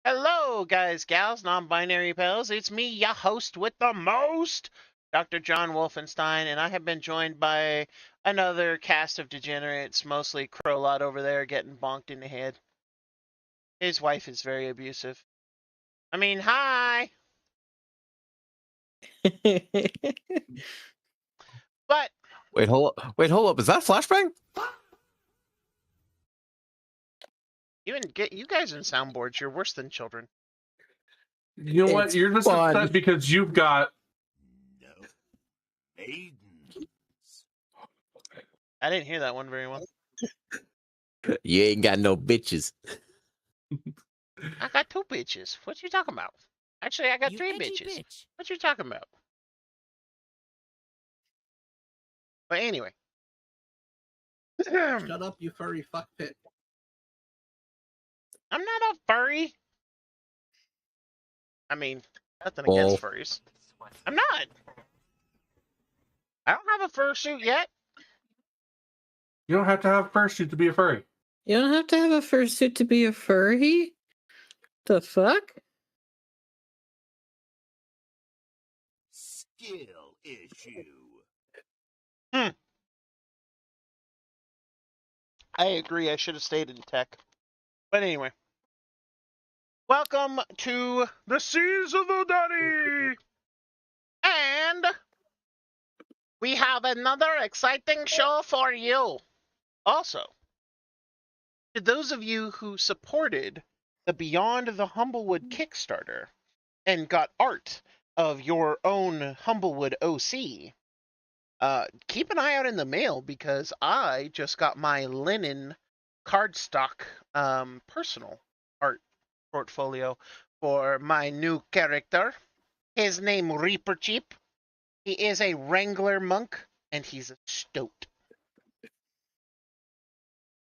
Hello, guys, gals, non-binary pals. It's me, your host with the most, Dr.JWolfenstein, and I have been joined by another cast of degenerates, mostly Crowlot over there getting bonked in the head. His wife is very abusive. I mean, hi! But... Wait, hold up. Is that flashbang? You guys in soundboards, you're worse than children. You know what? You're just upset because you've got no maidens. I didn't hear that one very well. You ain't got no bitches. I got 2 bitches. What you talking about? Actually, I got 3 bitches. Bitch. What you talking about? But anyway. Shut up, you furry fuckpit. I'm not a furry. I mean, nothing against furries. I'm not. I don't have a fursuit yet. You don't have to have a fursuit to be a furry. You don't have to have a fursuit to be a furry? The fuck? Skill issue. I agree. I should have stayed in tech. But anyway. Welcome to the Seas of Vodari! And we have another exciting show for you. Also, to those of you who supported the Beyond the Humblewood Kickstarter and got art of your own Humblewood OC, keep an eye out in the mail because I just got my linen cardstock personal art portfolio for my new character. His name Reaper Cheap. He is a Wrangler monk and he's a stoat.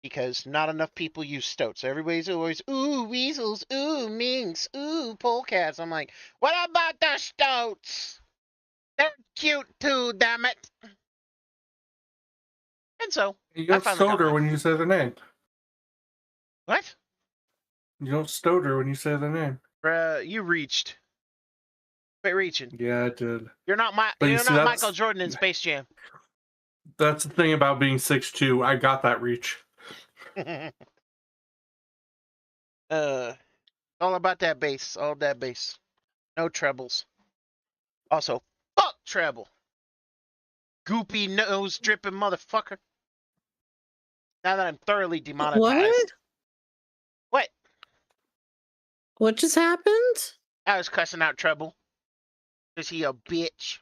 Because not enough people use stoats. So everybody's always, ooh, weasels, ooh, minks, ooh, polecats. I'm like, what about the stoats? They're cute too, damn it. And so, You don't stoater when you say the name. What? You don't stoater when you say the name. You reached. Quit reaching. Yeah, I did. You're not Michael Jordan in Space Jam. That's the thing about being 6'2". I got that reach. All about that bass. All that bass. No trebles. Also, fuck treble. Goopy nose dripping motherfucker. Now that I'm thoroughly demonetized. What? What? What just happened? I was cussing out treble. Is he a bitch?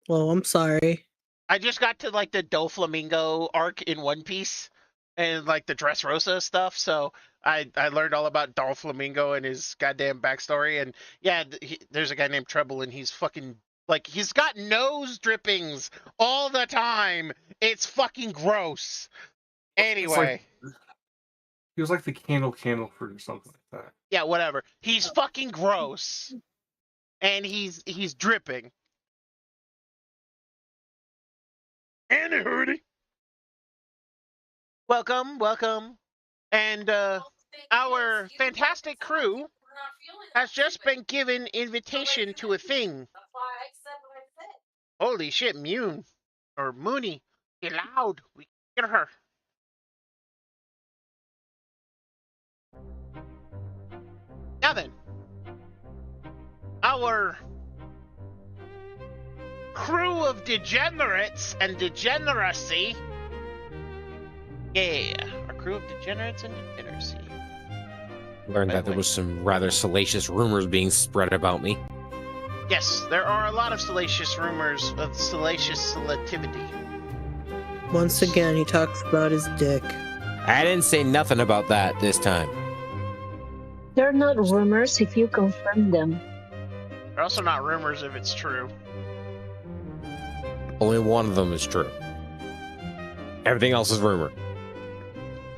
Well, I'm sorry. I just got to like the Doflamingo arc in One Piece and like the Dressrosa stuff, so I learned all about Doflamingo and his goddamn backstory. And yeah, there's a guy named Treble and he's fucking like he's got nose drippings all the time. It's fucking gross. Anyway, He was like the candle fruit or something like that. yeah, whatever. He's fucking gross, and he's dripping. And it hurty. Welcome. And our fantastic crew has just been given invitation to a thing. Holy shit, Mooney. Get loud. We can hear her. Now then, our crew of degenerates and degeneracy. Yeah, our crew of degenerates and degeneracy. Learned that there was some rather salacious rumors being spread about me. Yes, there are a lot of salacious rumors of salacious salativity. Once again, he talks about his dick. I didn't say nothing about that this time. They're not rumors if you confirm them. They're also not rumors if it's true. Only one of them is true. Everything else is rumor.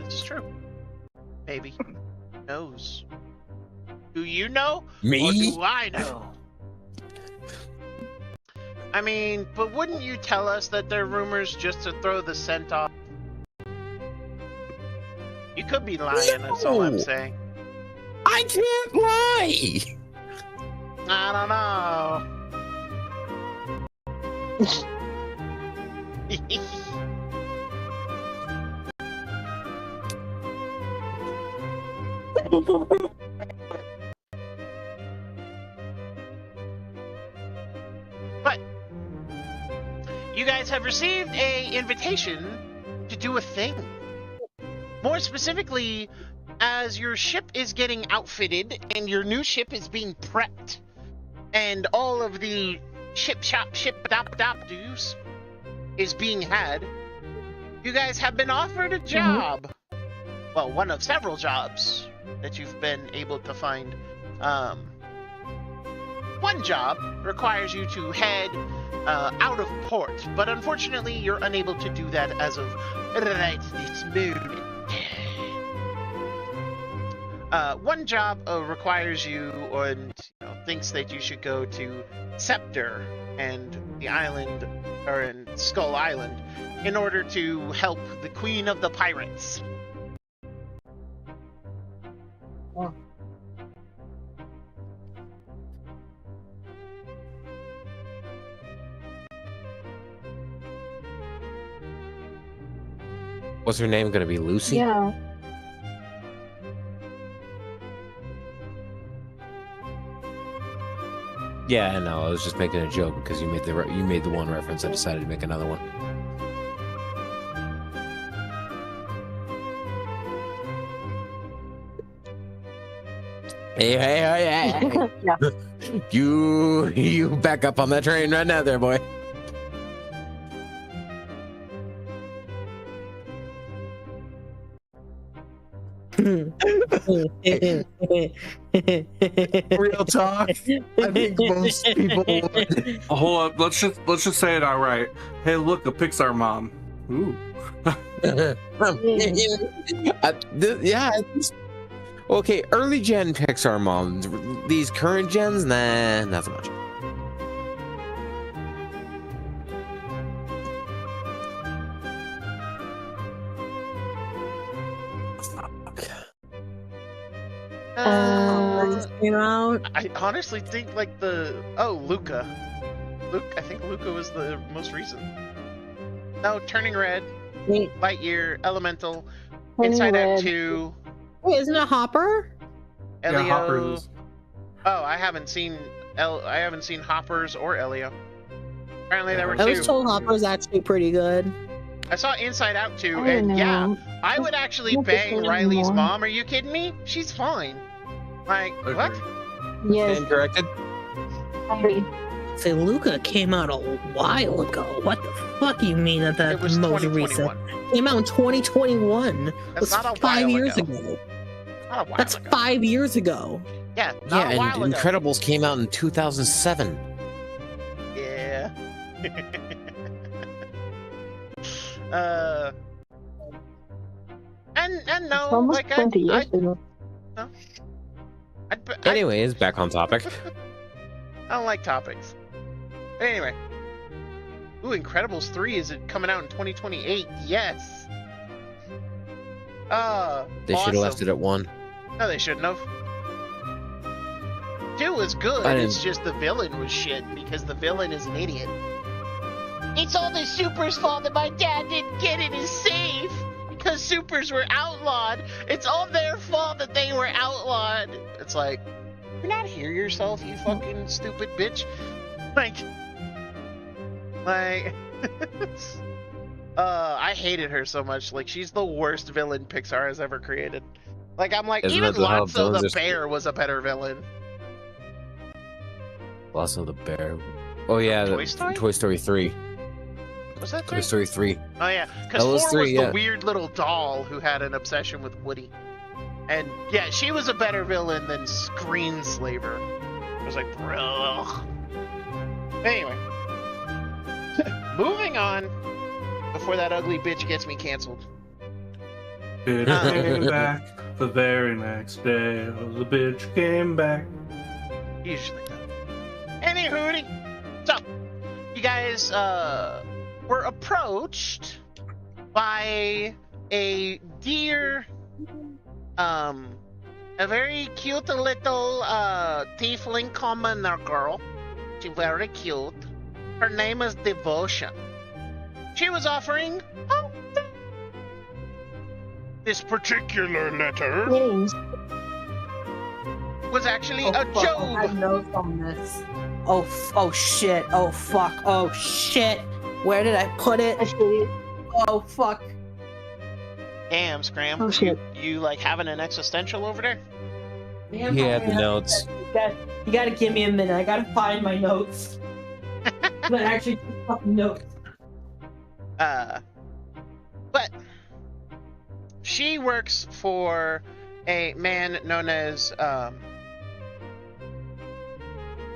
This is true. Maybe. Who knows? Do you know? Me? Or do I know? I mean, but wouldn't you tell us that they're rumors just to throw the scent off? You could be lying, that's all I'm saying. I I can't lie. I don't know. But you guys have received a invitation to do a thing. More specifically, as your ship is getting outfitted and your new ship is being prepped, and all of the ship dop do's is being had, you guys have been offered a job. Well, one of several jobs that you've been able to find. One job requires you to head out of port, but unfortunately you're unable to do that as of right this moment. One job requires you, and thinks that you should go to Scepter and the island, or in Skull Island, in order to help the Queen of the Pirates. Oh. What's her name gonna be? Lucy? Yeah. Yeah, no, I was just making a joke because you made the one reference. I decided to make another one. Hey. Yeah. You back up on that train right now there, boy. Real talk. I think most people would. Hold up, let's just say it outright. Hey, look, a Pixar mom. Ooh. Okay, early gen Pixar moms. These current gens, nah, not so much. Came out. I honestly think like Luca. I think Luca was the most recent. No, Turning Red, Wait, Lightyear, Elemental, Turning Inside Out Red. 2, isn't it Hopper? Elio. Yeah, Hoppers. Oh, I haven't seen Hoppers or Elio. Apparently there were I two. was told Hopper's actually pretty good. I saw Inside Out 2, I don't and know. yeah, I would actually Not bang this Riley's anymore. mom. Are you kidding me? She's fine. Like, Agreed. what? Yes. Stand corrected. Sorry. Say, Luca came out a while ago. What the fuck you mean that It that's was most 2021. recent? Came out in 2021. That's That's not a 5 while years ago. ago. Not a while That's ago. 5 years ago. Yeah, Yeah, not a and while ago. Incredibles came out in 2007. Yeah. and no, It's almost like 20 years ago. Anyways, back on topic. I don't like topics. But anyway. Ooh, Incredibles 3 is coming out in 2028. Yes. They should have left awesome. it at 1. No, they shouldn't have. 2 was good. I It's didn't- just the villain was shit because the villain is an idiot. It's all the supers' fault that my dad didn't get in his safe because supers were outlawed. It's all their fault that they were outlawed. It's like, you're not hear yourself, you fucking stupid bitch. Like, I hated her so much. Like, she's the worst villain Pixar has ever created. Like, I'm like, Isn't even that how Lotso villains the are- bear was a better villain. Also the bear. Oh yeah, Toy Story? Toy Story 3. Was that Toy 3? Story 3. Oh yeah, because That 4 was was 3, the yeah. weird little doll who had an obsession with Woody. And yeah, she was a better villain than Screenslaver. I was like, bro. Anyway. Moving on. Before that ugly bitch gets me canceled. Bitch came back the very next day. The bitch came back. Usually does. Any hootie. So, you guys were approached by a dear A very cute little tiefling commoner girl. She's very cute. Her name is Devotion. She was offering this particular letter Names. was actually Oh, a fuck, I had Job. notes on this. Oh shit. Oh fuck. Oh shit. Where did I put it? I feel you. Oh fuck. Damn, Scram. Oh, shit. You like having an existential over there? He had the notes. You gotta give me a minute. I gotta find my notes. But actually, fucking notes. But she works for a man known as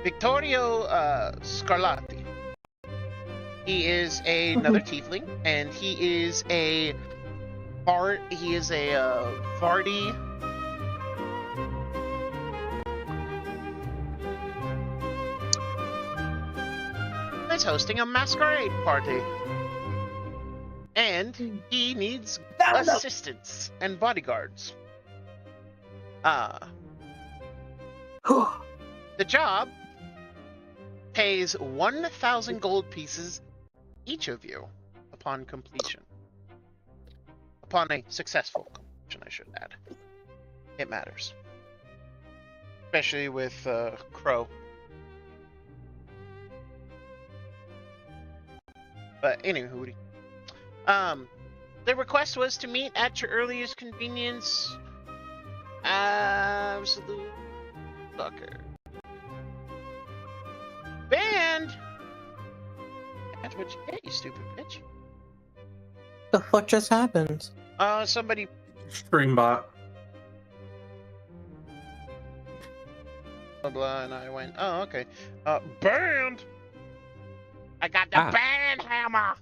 Vittorio Scarlatti. He is another tiefling, and he is a Vardy. He's hosting a masquerade party. And he needs assistants and bodyguards. The job pays 1,000 gold pieces each of you upon completion. Upon a successful completion, I should add. It matters. Especially with Crow. But anywho, the request was to meet at your earliest convenience. Absolute fucker. Band! That's what you get, you stupid bitch. The fuck just happened? Somebody. Streambot. Blah, blah, and I went, oh, okay. Band! I got the band hammer!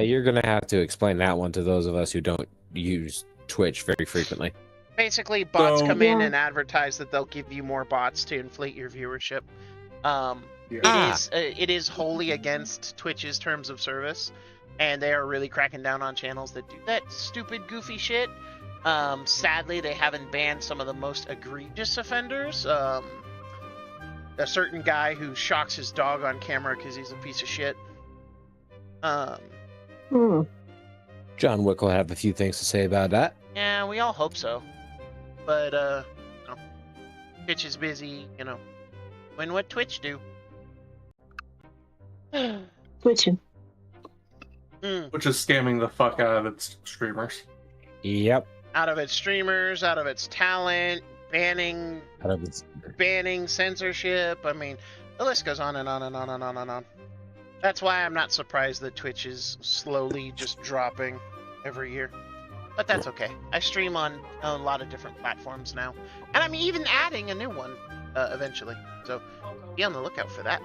You're gonna have to explain that one to those of us who don't use Twitch very frequently. Basically, bots So- come in Yeah. and advertise that they'll give you more bots to inflate your viewership. Yeah. It is wholly against Twitch's terms of service, and they are really cracking down on channels that do that stupid, goofy shit. Sadly, they haven't banned some of the most egregious offenders. A certain guy who shocks his dog on camera because he's a piece of shit. John Wick will have a few things to say about that. Yeah, we all hope so. But, Twitch is busy, doing what Twitch do. Twitching. Which is scamming the fuck out of its streamers. Yep. Out of its streamers, out of its talent, banning Out of its censorship. I mean, the list goes on and on and on and on and on. That's why I'm not surprised that Twitch is slowly just dropping every year. But that's okay. I stream on a lot of different platforms now. And I'm even adding a new one eventually. So be on the lookout for that.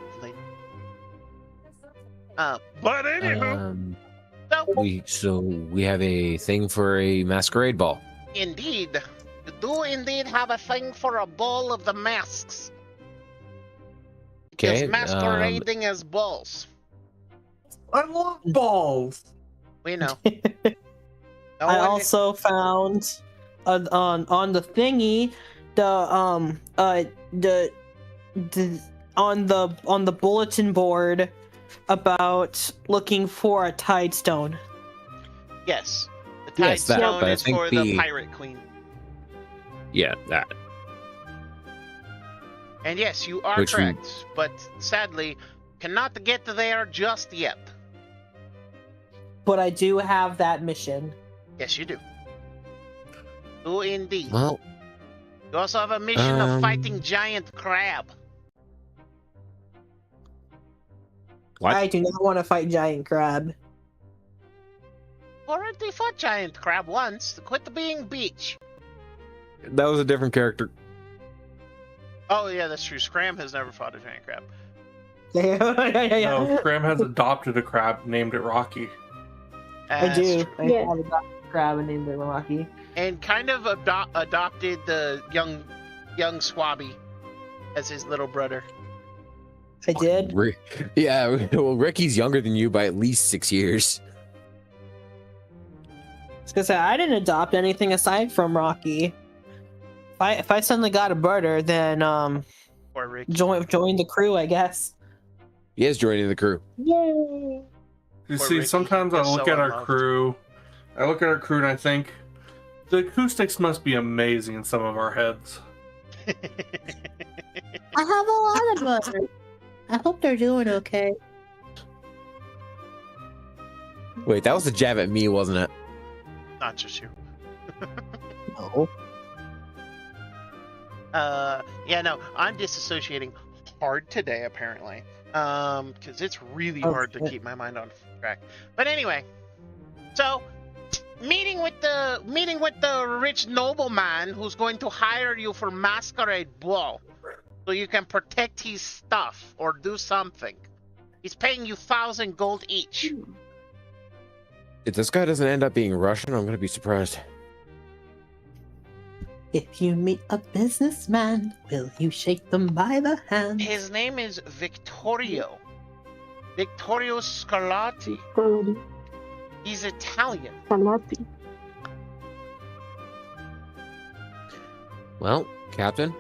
But anywho, so we have a thing for a masquerade ball. indeed, you do indeed have a thing for a ball of the masks. Okay. Just masquerading as balls. I love balls. We know. I also found on the thingy on the bulletin board about looking for a tide stone. Yes. The Tide Yes, that, Stone but I is think for the Pirate Queen. Yeah, that. And yes, you are Which we- correct. But sadly, cannot get there just yet. But I do have that mission. Yes, you do. Do indeed. Well, You also have a mission of fighting giant crab. what? I do not want to fight giant crab. Already fought giant crab once. Quit being beach. That was a different character. Oh yeah, that's true. Scram has never fought a giant crab. Yeah. No, Graham has adopted a crab, named it Rocky. I That's do. true. I Yeah. have a crab and named it Rocky. And kind of adopted the young Swabby as his little brother. I did. Yeah, well, Ricky's younger than you by at least 6 years. Because I didn't adopt anything aside from Rocky. If I suddenly got a brother, then Or Rick. join the crew, I guess. He is joining the crew. Yay! You Or see, Ricky sometimes I is look so at our unloved. crew. I look at our crew and I think the acoustics must be amazing in some of our heads. I have a lot of brothers. I hope they're doing okay. Wait, that was a jab at me, wasn't it? Not just you. No. Yeah, no, I'm disassociating hard today, apparently. Because it's really Oh, hard to shit. keep my mind on track. But anyway, so meeting with the rich nobleman who's going to hire you for Masquerade ball, so you can protect his stuff or do something. He's paying you 1,000 gold each. If this guy doesn't end up being Russian, I'm gonna be surprised. If you meet a businessman, will you shake them by the hand? His name is Vittorio Scarlatti. Salati. He's Italian. Salati. Well, Captain,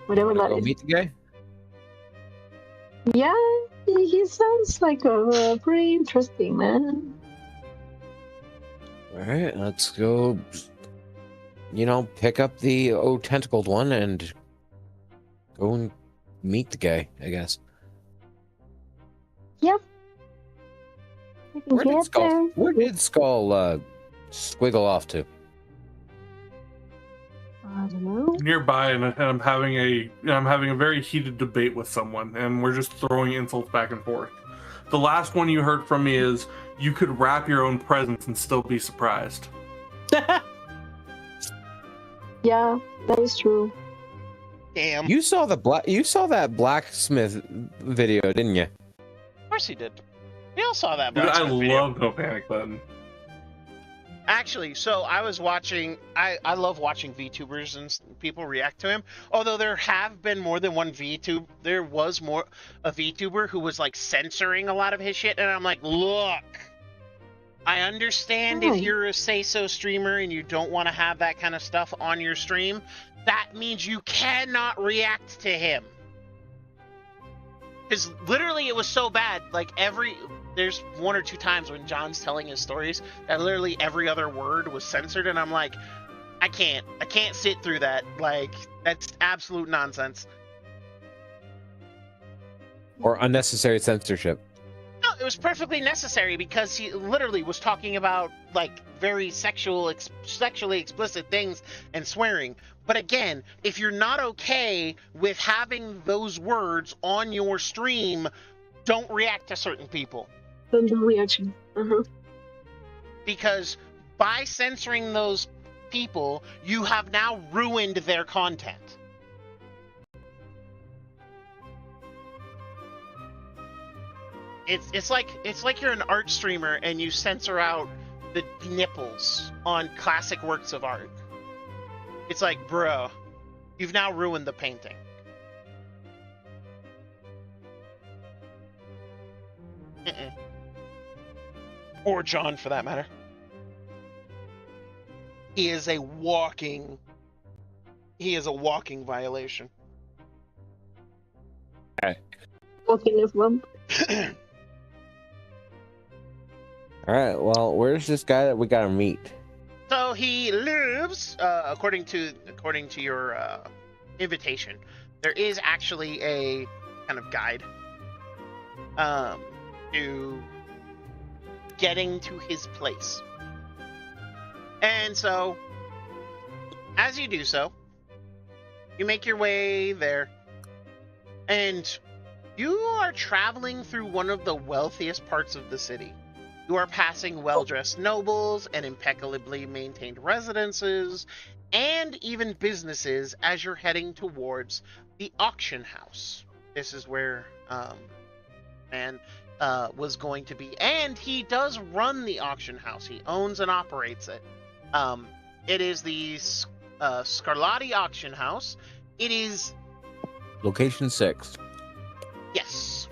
Whatever wanna that go is. meet the guy? Yeah, he sounds like a pretty interesting man. All right, let's go. Pick up the tentacled one and go and meet the guy, I guess. Yep. I can get there. Where did Skull squiggle off to? I don't know. Nearby, and I'm having a very heated debate with someone, and we're just throwing insults back and forth. The last one you heard from me is, you could wrap your own presents and still be surprised. Yeah, that is true. Damn. You saw that blacksmith video, didn't you? Of course he did. We all saw that. Dude, I Blacksmith video. love No Panic Button. Actually, so I was watching. I love watching VTubers and people react to him. Although there have been more than one VTuber. There was a VTuber who was like censoring a lot of his shit, and I'm like, look. I understand if Right. you're a say-so streamer and you don't want to have that kind of stuff on your stream. That means you cannot react to him. Because literally it was so bad, like there's one or two times when John's telling his stories that literally every other word was censored, and I'm like, I can't sit through that. Like, that's absolute nonsense. Or unnecessary censorship? No, it was perfectly necessary because he literally was talking about like very sexually explicit things and swearing. But again, if you're not okay with having those words on your stream, don't react to certain people. Don't do reaction. Because by censoring those people, you have now ruined their content. It's like you're an art streamer and you censor out the nipples on classic works of art. It's like, bro, you've now ruined the painting. Or John, for that matter. He is a walking violation. Walking with them. All right. Well, where's this guy that we gotta meet? So he lives, according to your invitation, there is actually a kind of guide to getting to his place. And so, as you do so, you make your way there, and you are traveling through one of the wealthiest parts of the city. You are passing well-dressed nobles and impeccably maintained residences, and even businesses as you're heading towards the auction house. This is where man was going to be, and he does run the auction house. He owns and operates it. It is the Scarlatti auction house. It is Location 6. yes.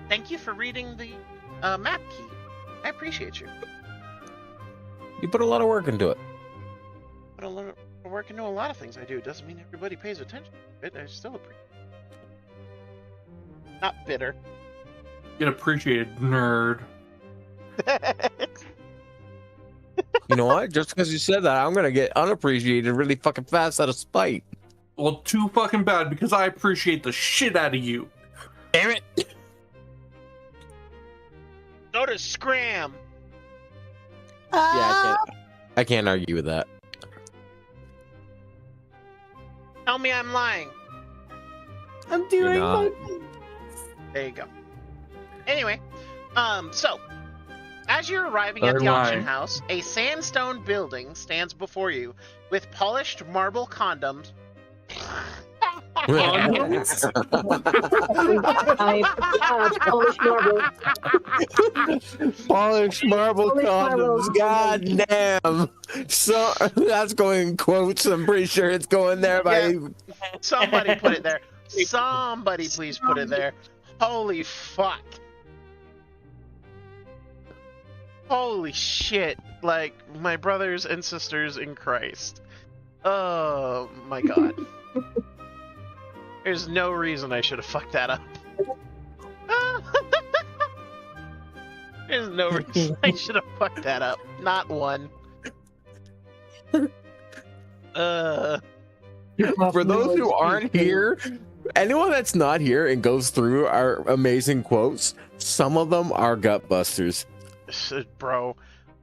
Thank you for reading the map key. I appreciate you. You put a lot of work into it. Put a lot of work into a lot of things I do. Doesn't mean everybody pays attention to it. I still appreciate it. Not bitter. Get appreciated, nerd. You know what? Just because you said that, I'm gonna get unappreciated really fucking fast out of spite. Well, too fucking bad because I appreciate the shit out of you. Damn it! Go to Scram. Yeah, I can't argue with that. Tell me I'm lying. I'm doing not. There you go. Anyway, so as you're arriving at They're the auction lying. house, a sandstone building stands before you with polished marble condoms. Polish marble. Polished marble Polished marble. condoms. God damn. So that's going in quotes. I'm pretty sure it's going there by. Somebody put it there. Somebody please put it there. Holy fuck. Holy shit. Like, my brothers and sisters in Christ. Oh my god. There's no reason I should have fucked that up. There's no reason I should have fucked that up. Not one. For those who aren't here, anyone that's not here and goes through our amazing quotes, some of them are gut busters. Bro,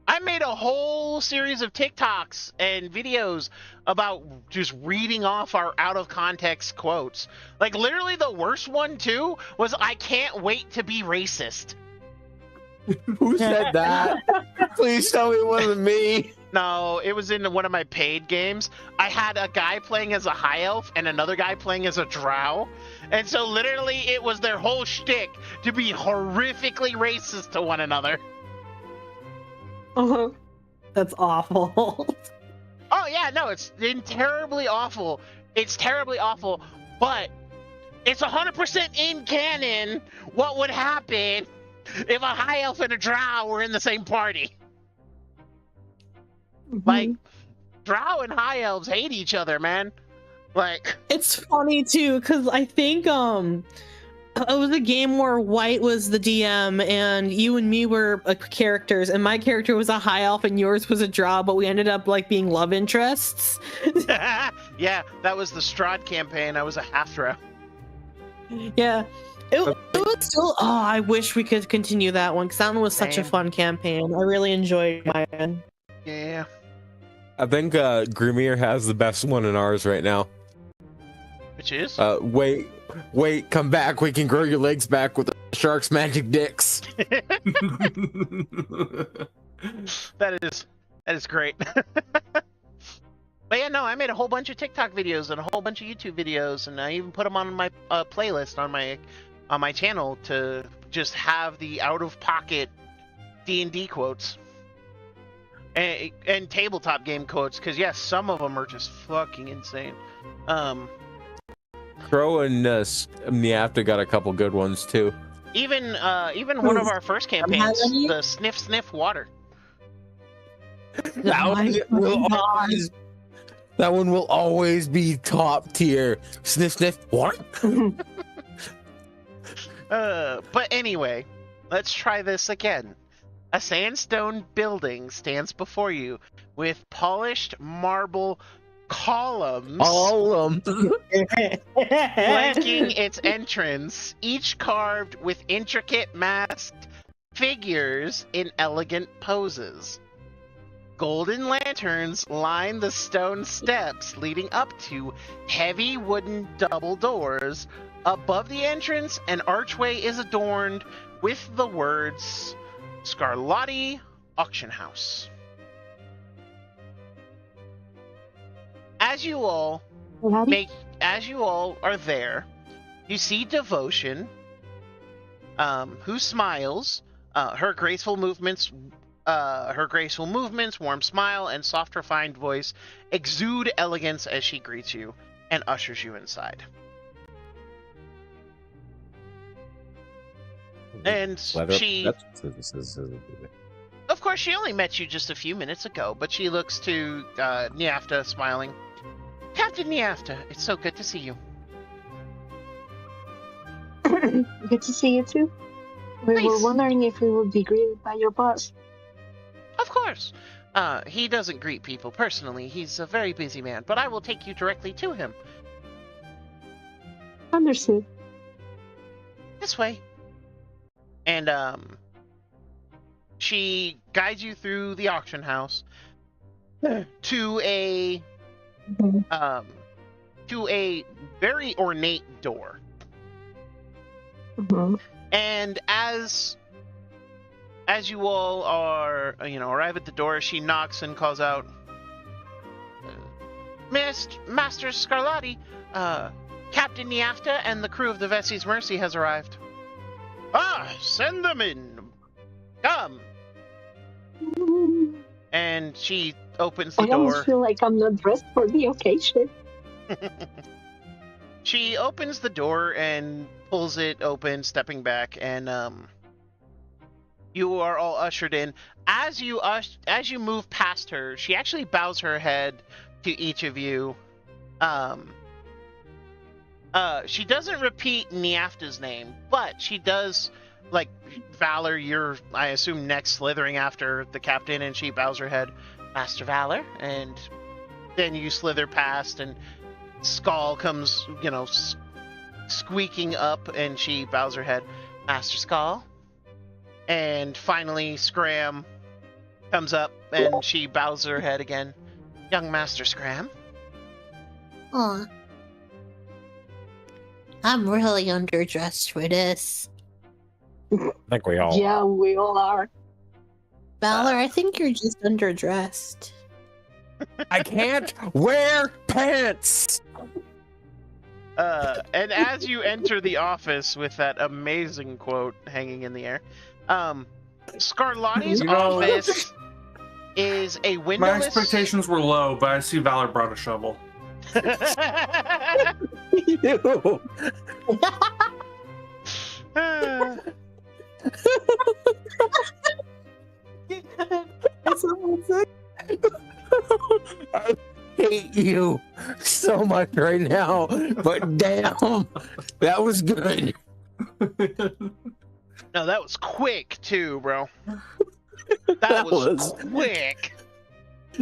I made a whole series of TikToks and videos about just reading off our out of context quotes. Like, literally the worst one too was "I can't wait to be racist." Who said that? Please tell me it wasn't me. No, it was in one of my paid games. I had a guy playing as a high elf and another guy playing as a drow. And so literally it was their whole shtick to be horrifically racist to one another. That's awful. Oh yeah, no, it's terribly awful. It's terribly awful, but it's 100% in canon what would happen if a high elf and a drow were in the same party. Like, drow and high elves hate each other, man. Like, It's funny too, because I think it was a game where White was the DM and you and me were characters, and my character was a high elf and yours was a drow, but we ended up like being love interests. yeah, that was the Strahd campaign. I was a half drow. Yeah. It was still. Oh, I wish we could continue that one because that one was such a Same. fun campaign. I really enjoyed mine. Yeah. I think Grimir has the best one in ours right now. Which is? Wait, come back. We can grow your legs back with the shark's magic dicks. That is great. But yeah, no, I made a whole bunch of TikTok videos and a whole bunch of YouTube videos, and I even put them on my playlist on my channel to just have the out of pocket D&D quotes and tabletop game quotes, because yes, some of them are just fucking insane. Crow and Niafta got a couple good ones too. Even one of our first campaigns, any? the sniff water. That one will always be top tier. Sniff, what? But anyway, let's try this again. A sandstone building stands before you with polished marble columns All of them. flanking its entrance, each carved with intricate masked figures in elegant poses. Golden lanterns line the stone steps leading up to heavy wooden double doors. Above the entrance, an archway is adorned with the words Scarlatti Auction House. As you all are there, you see Devotion, who smiles. Her graceful movements, warm smile, and soft, refined voice exude elegance as she greets you and ushers you inside. And she, of course, she only met you just a few minutes ago, but she looks to Niafta, smiling. Captain Niafta, it's so good to see you. Good to see you too. We were wondering if we would be greeted by your boss. Of course. He doesn't greet people personally. He's a very busy man, but I will take you directly to him. Understood. This way. And, she guides you through the auction house to a very ornate door. Mm-hmm. And as you all are, arrive at the door, she knocks and calls out, Master Scarlatti, Captain Niafta and the crew of the Vessi's Mercy has arrived. Ah, send them in. Come. And she opens the I door. almost feel like I'm not dressed for the occasion. She opens the door and pulls it open, stepping back, and you are all ushered in. As you move past her, she actually bows her head to each of you. She doesn't repeat Niafta's name, but she does, like, Valor, you're, I assume, next slithering after the captain, and she bows her head, Master Valor, and then you slither past, and Skull comes, squeaking up, and she bows her head, Master Skull. And finally, Scram comes up, and she bows her head again, Young Master Scram. Aw. I'm really underdressed for this. I think we all. Yeah, we all are. Valor, I think you're just underdressed. I can't wear pants. And as you enter the office with that amazing quote hanging in the air, Scarlatti's office is a windowless... My expectations were low, but I see Valor brought a shovel. I hate you so much right now, but damn, that was good. No, that was quick too, bro. That was quick.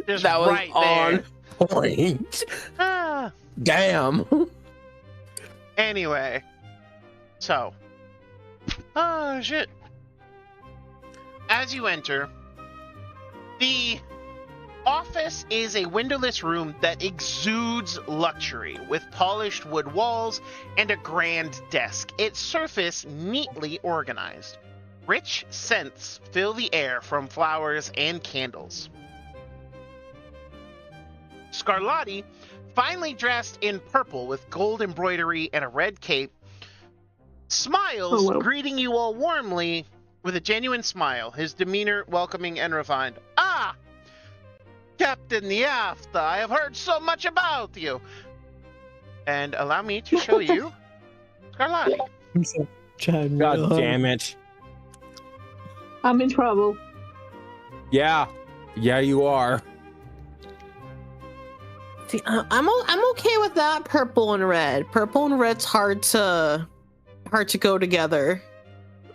Just that was right on there. point. Damn. Anyway, so, shit. As you enter, the office is a windowless room that exudes luxury, with polished wood walls and a grand desk, its surface neatly organized. Rich scents fill the air from flowers and candles. Scarlatti, finely dressed in purple with gold embroidery and a red cape, smiles, greeting you all warmly with a genuine smile, his demeanor welcoming and refined. Ah! Captain Niafta, I have heard so much about you. And allow me to show you Scarlatti. God damn it. I'm in trouble. Yeah, you are. See, I'm okay with that. Purple and red. Purple and red's hard to go together.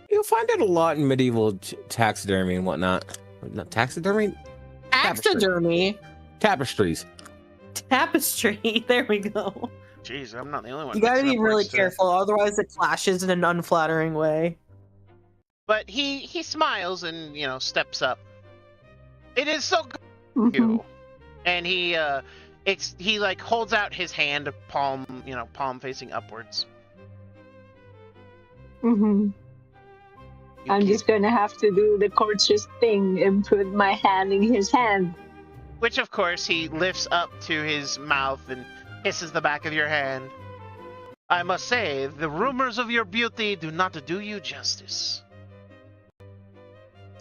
You'll find it a lot in medieval taxidermy and whatnot. Not taxidermy? Taxidermy. Tapestries. Tapestry. There we go. Jeez, I'm not the only one. You gotta mixing be up really words today. careful, otherwise it clashes in an unflattering way. But he smiles and, steps up. It is so good to you. And he holds out his hand, palm facing upwards. I'm just gonna have to do the courteous thing and put my hand in his hand. Which, of course, he lifts up to his mouth and kisses the back of your hand. I must say, the rumors of your beauty do not do you justice.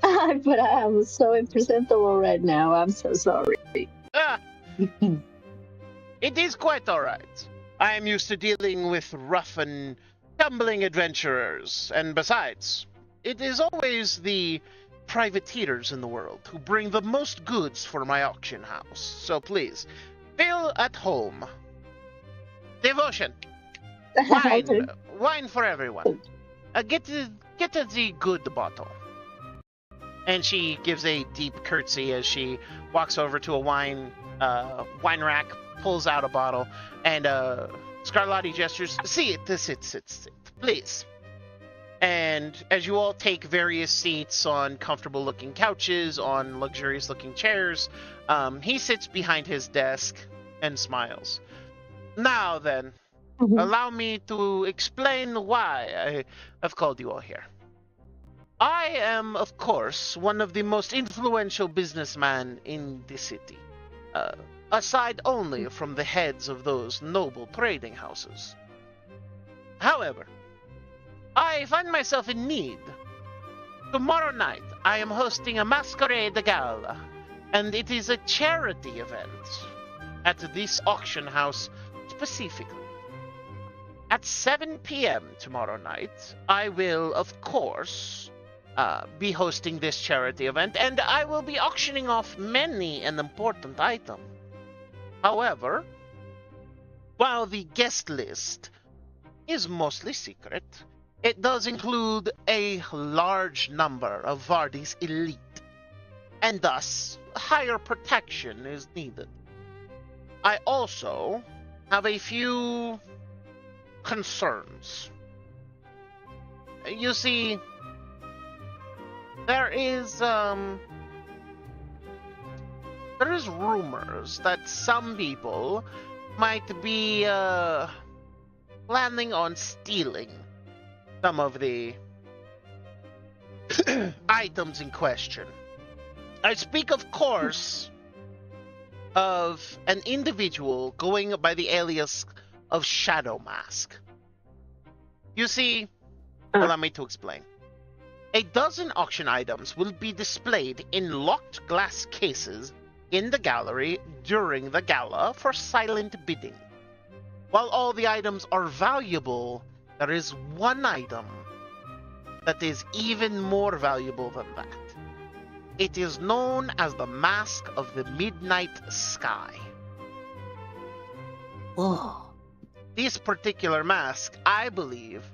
But I am so impresentable right now. I'm so sorry. It is quite alright. I am used to dealing with rough and tumbling adventurers, and besides, it is always the privateers in the world who bring the most goods for my auction house. So please, feel at home. Devotion. Wine. Wine for everyone. Get the good bottle. And she gives a deep curtsy as she walks over to a wine rack, pulls out a bottle, and Scarlatti gestures, sit, please. And as you all take various seats on comfortable-looking couches, on luxurious-looking chairs, he sits behind his desk and smiles. Now then, allow me to explain why I have called you all here. I am, of course, one of the most influential businessmen in the city, aside only from the heads of those noble trading houses. However, I find myself in need. Tomorrow night, I am hosting a Masquerade Gala, and it is a charity event at this auction house specifically. At 7 p.m. tomorrow night, I will, of course, be hosting this charity event, and I will be auctioning off many an important item. However, while the guest list is mostly secret, it does include a large number of Vardy's elite, and thus higher protection is needed. I also have a few concerns. You see, there is rumors that some people might be planning on stealing some of the items in question. I speak, of course, of an individual going by the alias of Shadow Mask. You see, allow me to explain. A dozen auction items will be displayed in locked glass cases in the gallery during the gala for silent bidding. While all the items are valuable, there is one item that is even more valuable than that. It is known as the Mask of the Midnight Sky. Whoa. This particular mask, I believe,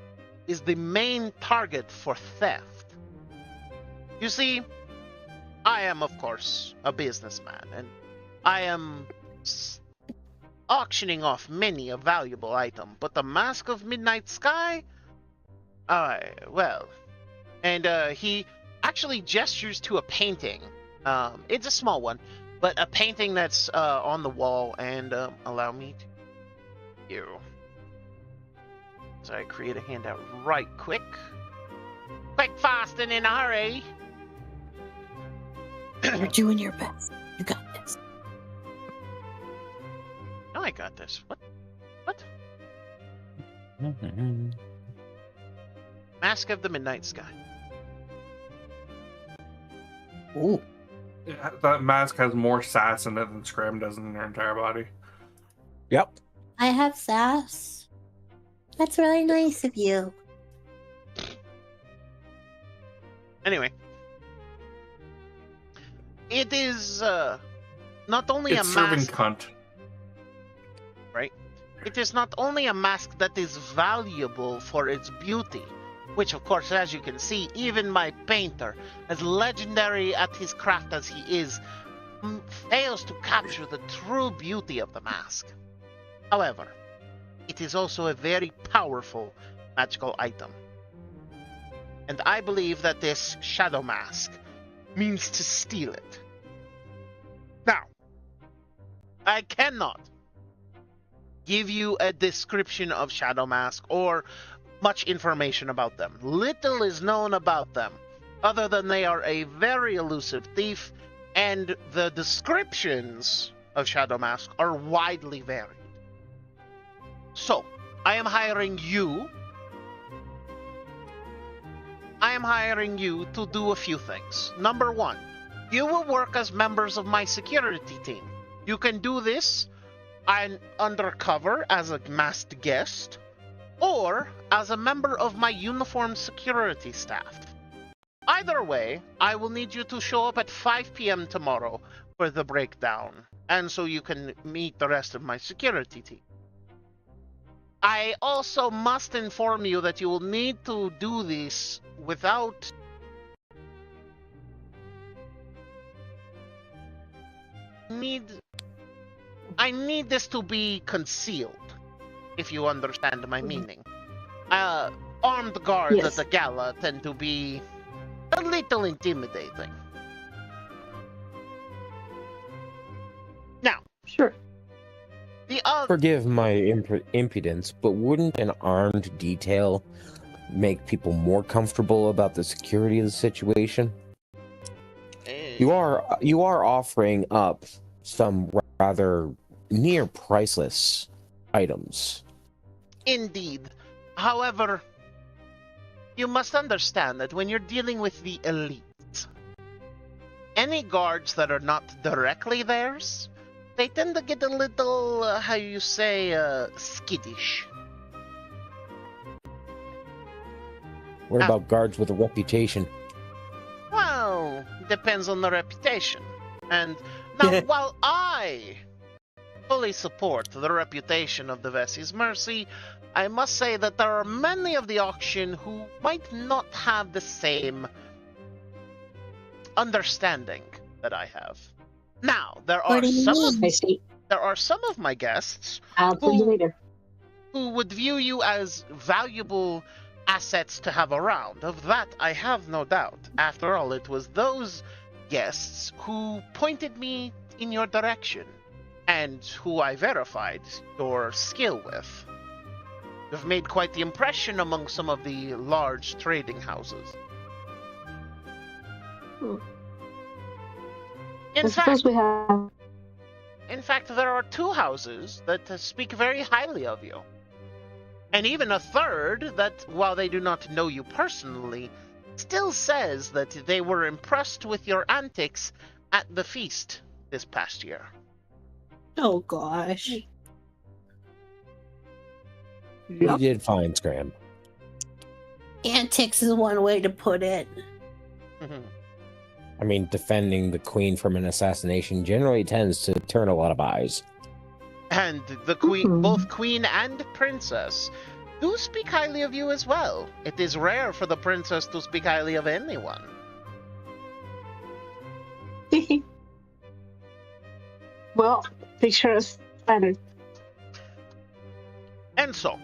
is the main target for theft. You see, I am, of course, a businessman, and I am auctioning off many a valuable item, but the Mask of Midnight Sky? Well. And he actually gestures to a painting. It's a small one, but a painting that's on the wall, and allow me to... You. So I create a handout right quick. Quick, fast, and in a hurry. You're doing your best. You got this. No, I got this. What? Mask of the Midnight Sky. Ooh. That mask has more sass in it than Scram does in her entire body. Yep. I have sass. That's really nice of you. Anyway. It is not only It's a serving mask... cunt. Right? It is not only a mask that is valuable for its beauty, which of course, as you can see, even my painter, as legendary at his craft as he is, fails to capture the true beauty of the mask. However, it is also a very powerful magical item. And I believe that this Shadow Mask means to steal it. Now, I cannot give you a description of Shadow Mask or much information about them. Little is known about them, other than they are a very elusive thief, and the descriptions of Shadow Mask are widely varied. So, I am hiring you to do a few things. Number one, you will work as members of my security team. You can do this undercover as a masked guest, or as a member of my uniformed security staff. Either way, I will need you to show up at 5 p.m. tomorrow for the breakdown, and so you can meet the rest of my security team. I also must inform you that you will need to do this without... I need this to be concealed, if you understand my meaning. Armed guards at the gala tend to be a little intimidating. Now, Sure. Forgive my impudence, but wouldn't an armed detail make people more comfortable about the security of the situation? You are offering up some rather near priceless items. Indeed. However, you must understand that when you're dealing with the elite, any guards that are not directly theirs, they tend to get a little, skittish. What about guards with a reputation? Well, depends on the reputation. And now, while I fully support the reputation of the Vessi's Mercy, I must say that there are many of the auction who might not have the same understanding that I have. Now, there are some of my guests who would view you as valuable assets to have around. Of that, I have no doubt. After all, it was those guests who pointed me in your direction, and who I verified your skill with. You've made quite the impression among some of the large trading houses. In fact, there are 2 houses that speak very highly of you. And even a third that, while they do not know you personally, still says that they were impressed with your antics at the feast this past year. Oh gosh. You did fine, Scram. Antics is one way to put it. I mean, defending the queen from an assassination generally tends to turn a lot of eyes. And the queen, both queen and princess, do speak highly of you as well. It is rare for the princess to speak highly of anyone. Well, picture us better. And so,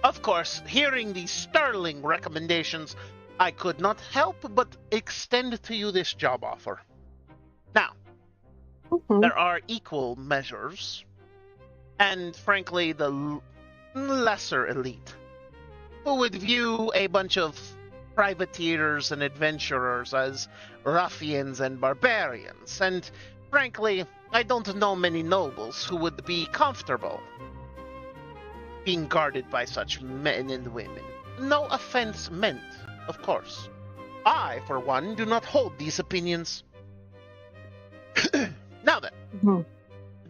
of course, hearing these sterling recommendations, I could not help but extend to you this job offer. Now, there are equal measures, and frankly, the lesser elite, who would view a bunch of privateers and adventurers as ruffians and barbarians, and frankly, I don't know many nobles who would be comfortable being guarded by such men and women. No offense meant, of course. I, for one, do not hold these opinions. Now then,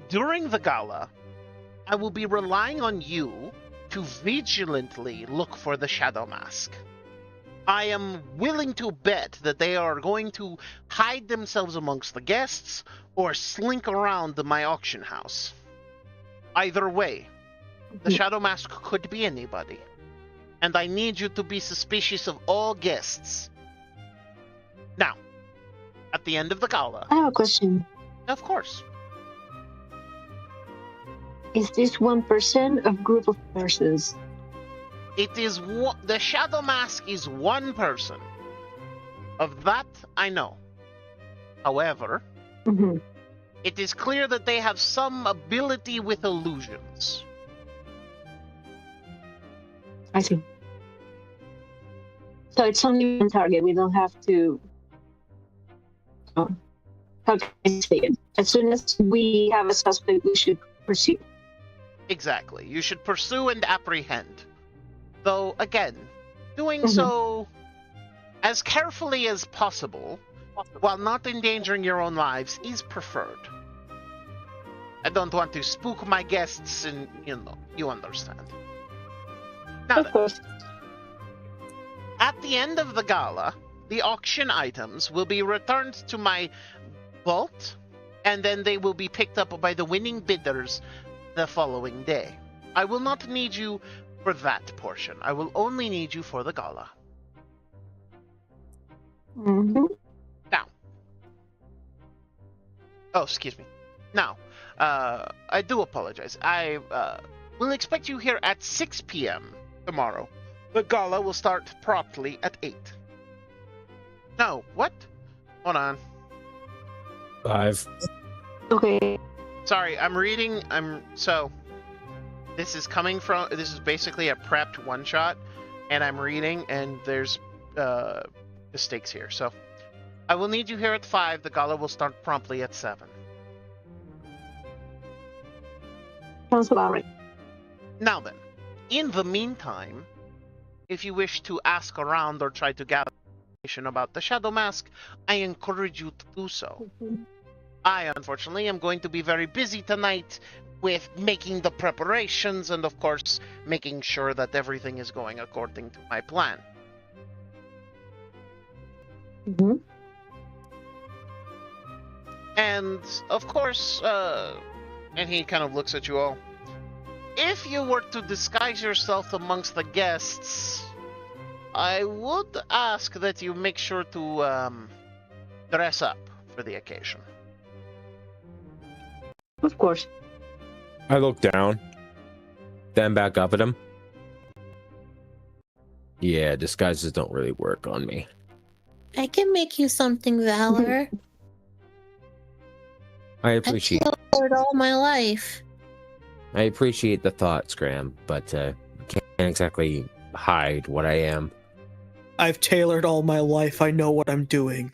during the gala, I will be relying on you to vigilantly look for the Shadow Mask. I am willing to bet that they are going to hide themselves amongst the guests or slink around my auction house. Either way, the Shadow Mask could be anybody, and I need you to be suspicious of all guests. Now, at the end of the gala... I have a question. Of course. Is this one person or group of persons? It is the Shadow Mask is one person. Of that, I know. However, it is clear that they have some ability with illusions. I see. So it's only one target. We don't have to... how can I say it? As soon as we have a suspect, we should pursue. Exactly. You should pursue and apprehend. Though, again, doing so as carefully as possible, while not endangering your own lives, is preferred. I don't want to spook my guests, and, you understand. Now then, at the end of the gala, the auction items will be returned to my vault, and then they will be picked up by the winning bidders the following day. I will not need you for that portion. I will only need you for the gala. Mm-hmm. Now. Oh, excuse me. Now, I do apologize. I will expect you here at 6 p.m. tomorrow. The gala will start promptly at 8. No, what? Hold on. 5. Okay. Sorry, I'm reading. This is coming from. This is basically a prepped one shot, and I'm reading, and there's mistakes here. So, I will need you here at 5. The gala will start promptly at 7. Sounds about right. Now then, in the meantime, if you wish to ask around or try to gather information about the Shadow Mask, I encourage you to do so. I, unfortunately, am going to be very busy tonight with making the preparations and, of course, making sure that everything is going according to my plan. Mm-hmm. And, of course, and he kind of looks at you all. If you were to disguise yourself amongst the guests, I would ask that you make sure to dress up for the occasion. Of course. I look down, then back up at him. Yeah, disguises don't really work on me. I can make you something, Valor. I appreciate I've tailored all my life. I appreciate the thought, Scram, but I can't exactly hide what I am. I've tailored all my life. I know what I'm doing.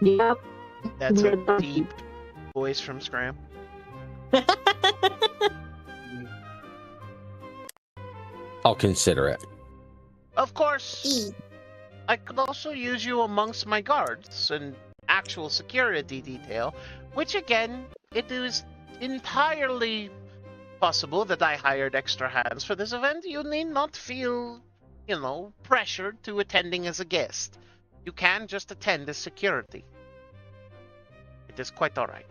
Yep. That's a deep voice from Scram. I'll consider it. Of course, I could also use you amongst my guards and actual security detail, which again, it is entirely possible that I hired extra hands for this event. You need not feel, pressured to attending as a guest. You can just attend as security. It is quite alright.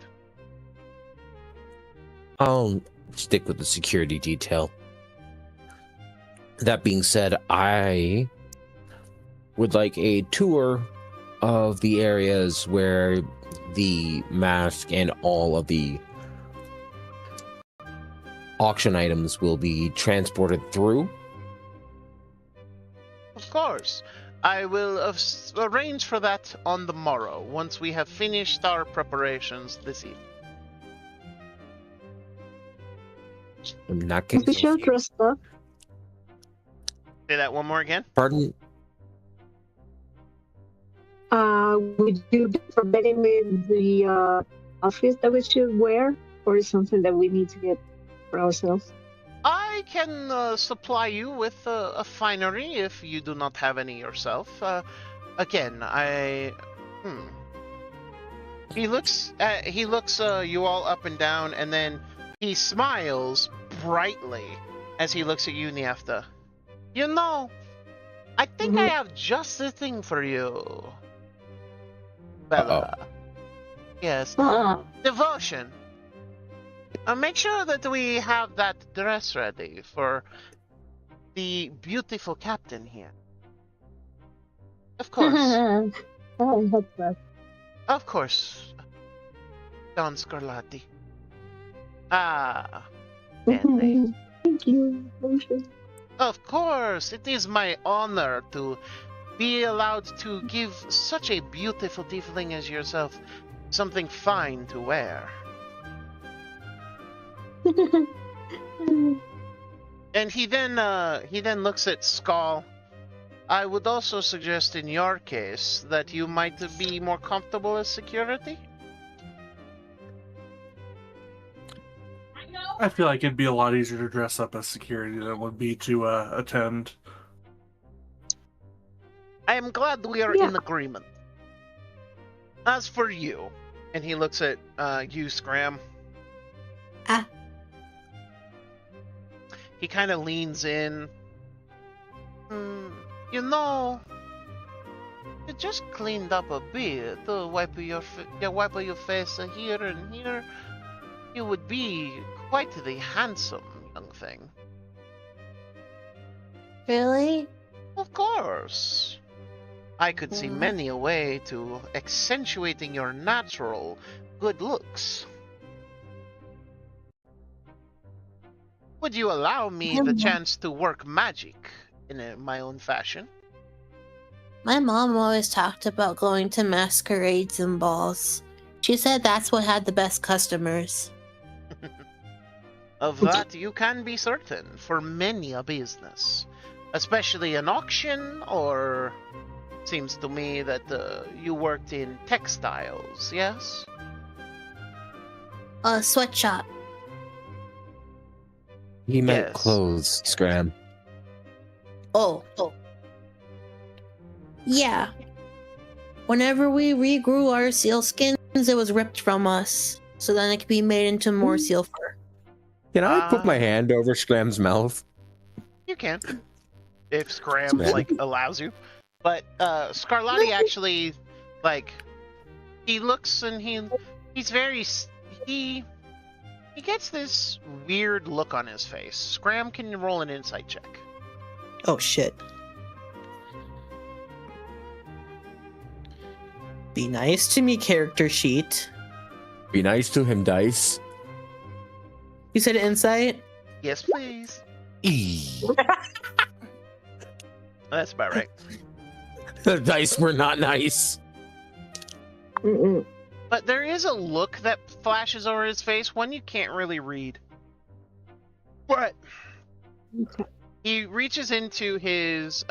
I'll stick with the security detail. That being said, I would like a tour of the areas where the mask and all of the auction items will be transported through. Of course. I will arrange for that on the morrow, once we have finished our preparations this evening. I'm not going Be sure to dress up. Say that one more again. Pardon? Would you be forbidden with the outfits that we should wear, or is something that we need to get for ourselves? I can supply you with a finery if you do not have any yourself. Again, He looks you all up and down, and then he smiles brightly as he looks at you, Niefta. I think I have just the thing for you, Bella. Yes, devotion. Make sure that we have that dress ready for the beautiful captain here. Of course. I hope so. Of course. Don Scarlatti. Bentley. Thank you. Of course, it is my honor to be allowed to give such a beautiful tiefling as yourself something fine to wear. And he then looks at Skull. I would also suggest in your case that you might be more comfortable as security. I feel like it'd be a lot easier to dress up as security than it would be to attend. I am glad we are in agreement. As for you, and he looks at you, Scram. He kind of leans in. You know, you just cleaned up a bit. Wipe your face here and here. You would be quite the handsome young thing. Really? Of course. I could see many a way to accentuating your natural good looks. Would you allow me the chance to work magic in my own fashion? My mom always talked about going to masquerades and balls. She said that's what had the best customers. Of that you can be certain for many a business, especially an auction, or seems to me that you worked in textiles, yes? A sweatshop. He meant Yes. clothes, Scram. Oh. Yeah. Whenever we regrew our seal skins, it was ripped from us, so then it could be made into more seal fur. Can I put my hand over Scram's mouth? You can, if Scram allows you. But Scarlatti actually, he looks and he's very he gets this weird look on his face. Scram, can you roll an insight check? Oh shit. Be nice to me, character sheet. Be nice to him, Dice. You said insight? Yes, please. That's about right. The dice were not nice. But there is a look that flashes over his face, one you can't really read. But he reaches into his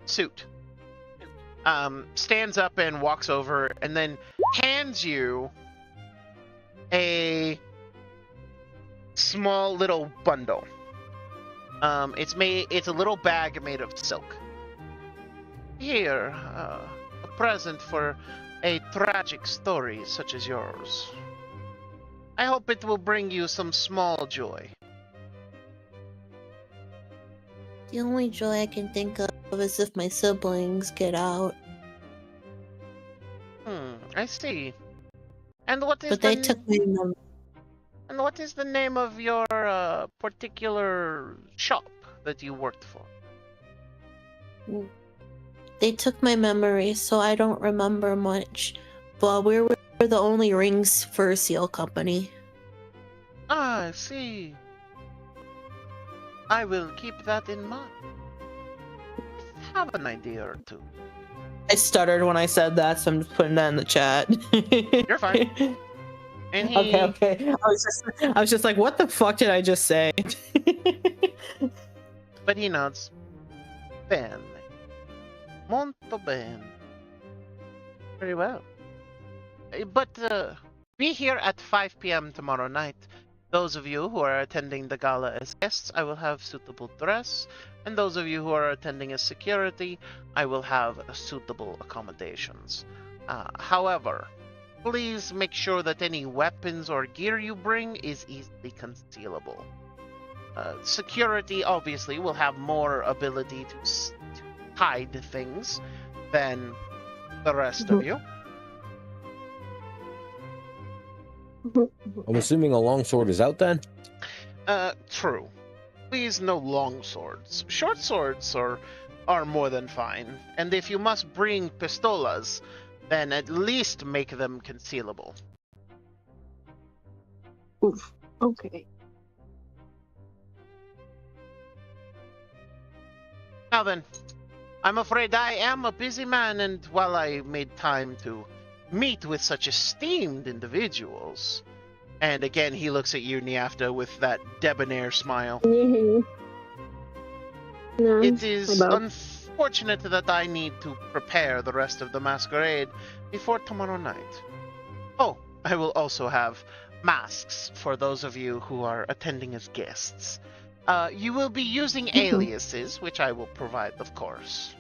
suit, stands up and walks over, and then hands you a small little bundle. It's a little bag made of silk. Here, a present for a tragic story such as yours. I hope it will bring you some small joy. The only joy I can think of is if my siblings get out. I see. And what is But they took me. And what is the name of your particular shop that you worked for? They took my memories, so I don't remember much. But we were the only rings for a seal company. Ah, I see. I will keep that in mind. I have an idea or two. I stuttered when I said that, so I'm just putting that in the chat. You're fine. And he... Okay. I was just like, what the fuck did I just say? But he nods. Bene. Molto bene. Very well. But be here at 5 p.m. tomorrow night. Those of you who are attending the gala as guests, I will have suitable dress. And those of you who are attending as security, I will have suitable accommodations. However, please make sure that any weapons or gear you bring is easily concealable. Security, obviously, will have more ability to hide things than the rest of you. I'm assuming a longsword is out then? True. Please, no long swords. Short swords are more than fine. And if you must bring pistolas, then at least make them concealable. Oof. Okay. Now then, I'm afraid I am a busy man, and while I made time to meet with such esteemed individuals, and again he looks at you, Niafta, with that debonair smile. No, It is unfortunate that I need to prepare the rest of the masquerade before tomorrow night. Oh, I will also have masks for those of you who are attending as guests. You will be using aliases, which I will provide, of course.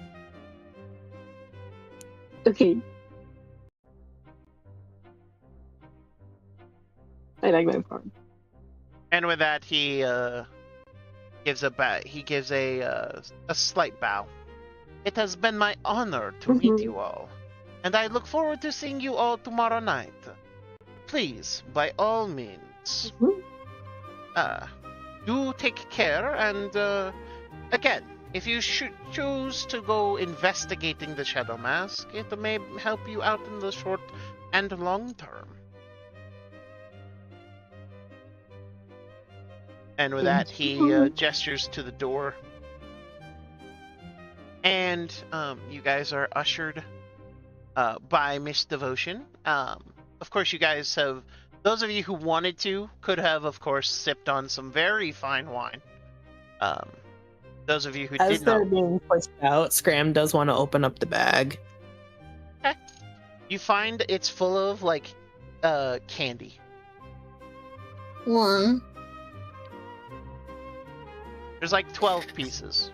Okay. I like that part. And with that, he He gives a slight bow. It has been my honor to meet you all, and I look forward to seeing you all tomorrow night. Please, by all means, do take care, and again, if you should choose to go investigating the Shadow Mask, it may help you out in the short and long term. And with that, he gestures to the door. And you guys are ushered by Miss Devotion. Of course, you guys have... Those of you who wanted to could have, of course, sipped on some very fine wine. Those of you who As did they're not... being pushed out, Scram does want to open up the bag. Okay. You find it's full of, like, candy. One. There's like 12 pieces.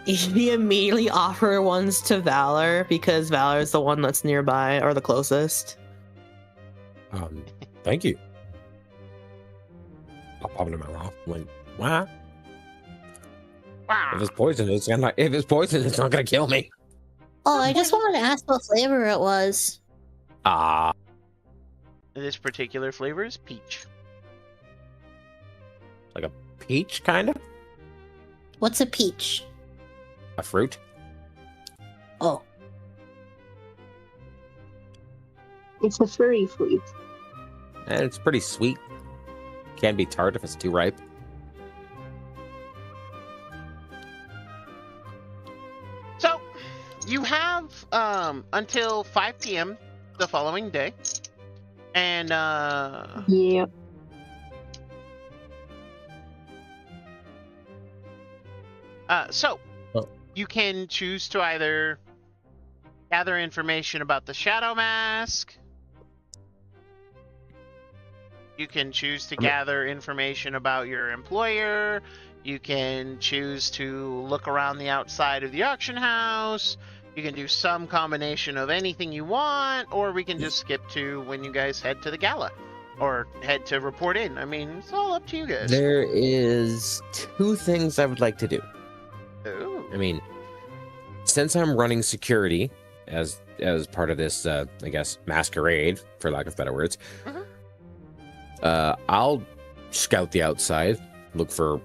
He immediately offer ones to Valor because Valor is the one that's nearby or the closest. Thank you. I'll pop it in my mouth. When what? Wow. If it's poison, it's not gonna kill me. Oh, I just wanted to ask what flavor it was. This particular flavor is peach. Like a peach, kind of? What's a peach? A fruit? Oh. It's a furry fruit. And it's pretty sweet. Can be tart if it's too ripe. So, you have until 5 p.m. the following day. And, Yeah. So, you can choose to either gather information about the Shadow Mask. You can choose to gather information about your employer. You can choose to look around the outside of the auction house. You can do some combination of anything you want, or we can just skip to when you guys head to the gala. Or head to report in. I mean, it's all up to you guys. There is 2 things I would like to do. Ooh. I mean, since I'm running security as part of this, I guess, masquerade, for lack of better words, I'll scout the outside, look for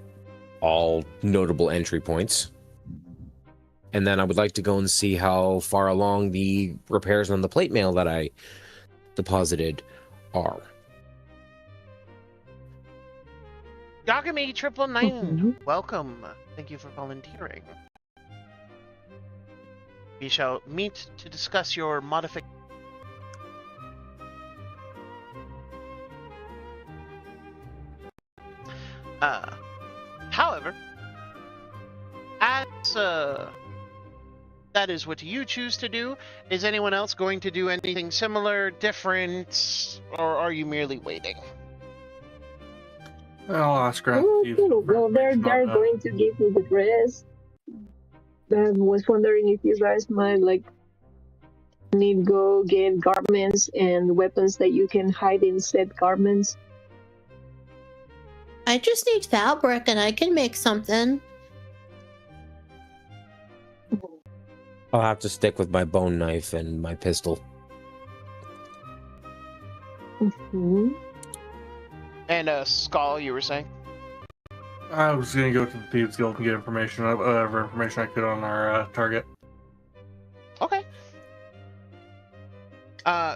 all notable entry points, and then I would like to go and see how far along the repairs on the plate mail that I deposited are. Yagami 999, welcome. Thank you for volunteering. We shall meet to discuss your modification. However, as that is what you choose to do, is anyone else going to do anything similar, different, or are you merely waiting? I'll ask Grant. Well, they're going to give me the dress. I was wondering if you guys might need go get garments and weapons that you can hide in said garments. I just need fabric and I can make something. I'll have to stick with my bone knife and my pistol. Mm-hmm. And Skull, you were saying? I was going to go to the Thieves Guild and get information, whatever information I could on our target. Okay.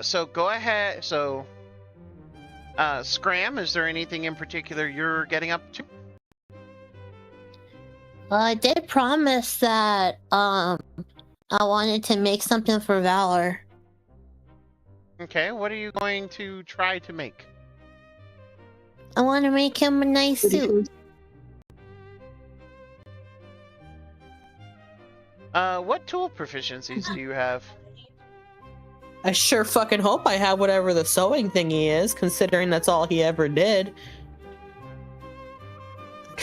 So go ahead. So, Scram, is there anything in particular you're getting up to? I did promise that I wanted to make something for Valor. Okay, what are you going to try to make? I want to make him a nice suit. What tool proficiencies do you have? I sure fucking hope I have whatever the sewing thingy is, considering that's all he ever did.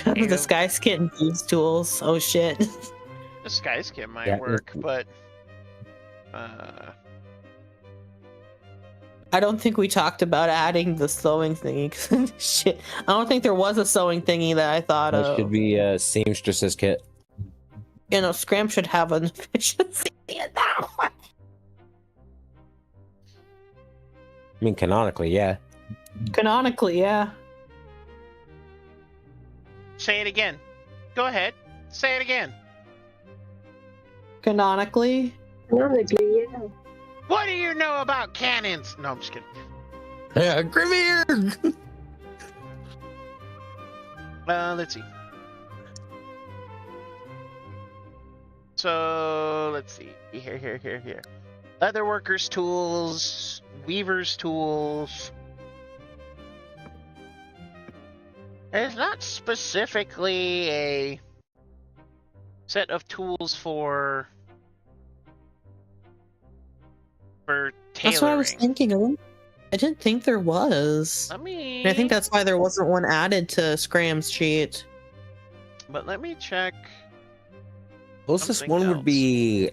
God, the sky skin thieves tools. Oh shit. The sky skin might work, but I don't think we talked about adding the sewing thingy. 'Cause shit, I don't think there was a sewing thingy that I thought That of. should be a seamstress's kit. You know, Scram should have an efficiency in that one. I mean, canonically, yeah. Canonically, yeah. Say it again. Go ahead. Say it again. Canonically. Canonically, yeah. What do you know about cannons? No, I'm just kidding. Yeah, Grimmier! Let's see. So, let's see. Here. Leatherworkers' tools, weavers' tools. There's not specifically a set of tools for tailoring. That's what I was thinking of. I didn't think there was. Let me. And I think that's why there wasn't one added to Scram's sheet. But let me check. Closest Something one would else. be...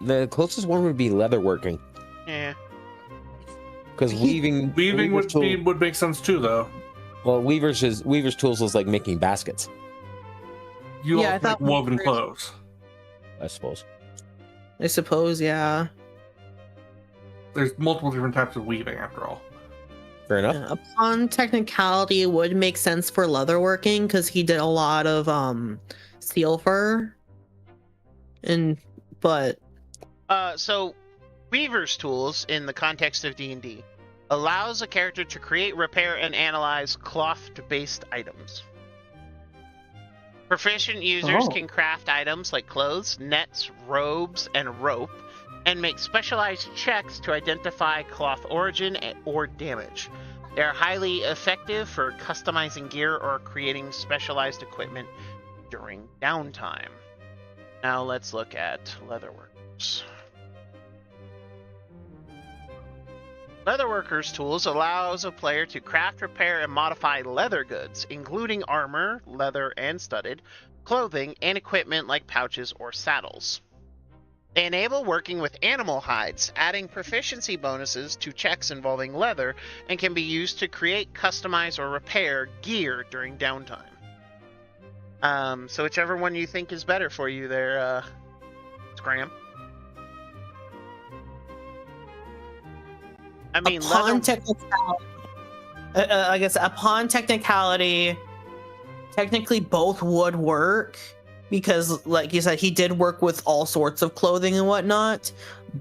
The closest one would be leatherworking. Yeah. Because weaving... Weaving weaver's would make sense too, though. Well, weaver's tools is like making baskets, You Yeah, I all thought make woven weavers- clothes. I suppose. I suppose, yeah. There's multiple different types of weaving, after all. Fair enough. Yeah, upon technicality, it would make sense for leatherworking because he did a lot of seal fur. But So, weaver's tools in the context of D&D allows a character to create, repair, and analyze cloth-based items. Proficient users can craft items like clothes, nets, robes, and rope, and make specialized checks to identify cloth origin or damage. They are highly effective for customizing gear or creating specialized equipment during downtime. Now let's look at leatherworkers. Leatherworkers tools allows a player to craft, repair, and modify leather goods, including armor, leather and studded, clothing, and equipment like pouches or saddles. They enable working with animal hides, adding proficiency bonuses to checks involving leather, and can be used to create, customize, or repair gear during downtime. So whichever one you think is better for you there, Scram. I mean, upon technicality, I guess upon technicality, technically both would work because, like you said, he did work with all sorts of clothing and whatnot.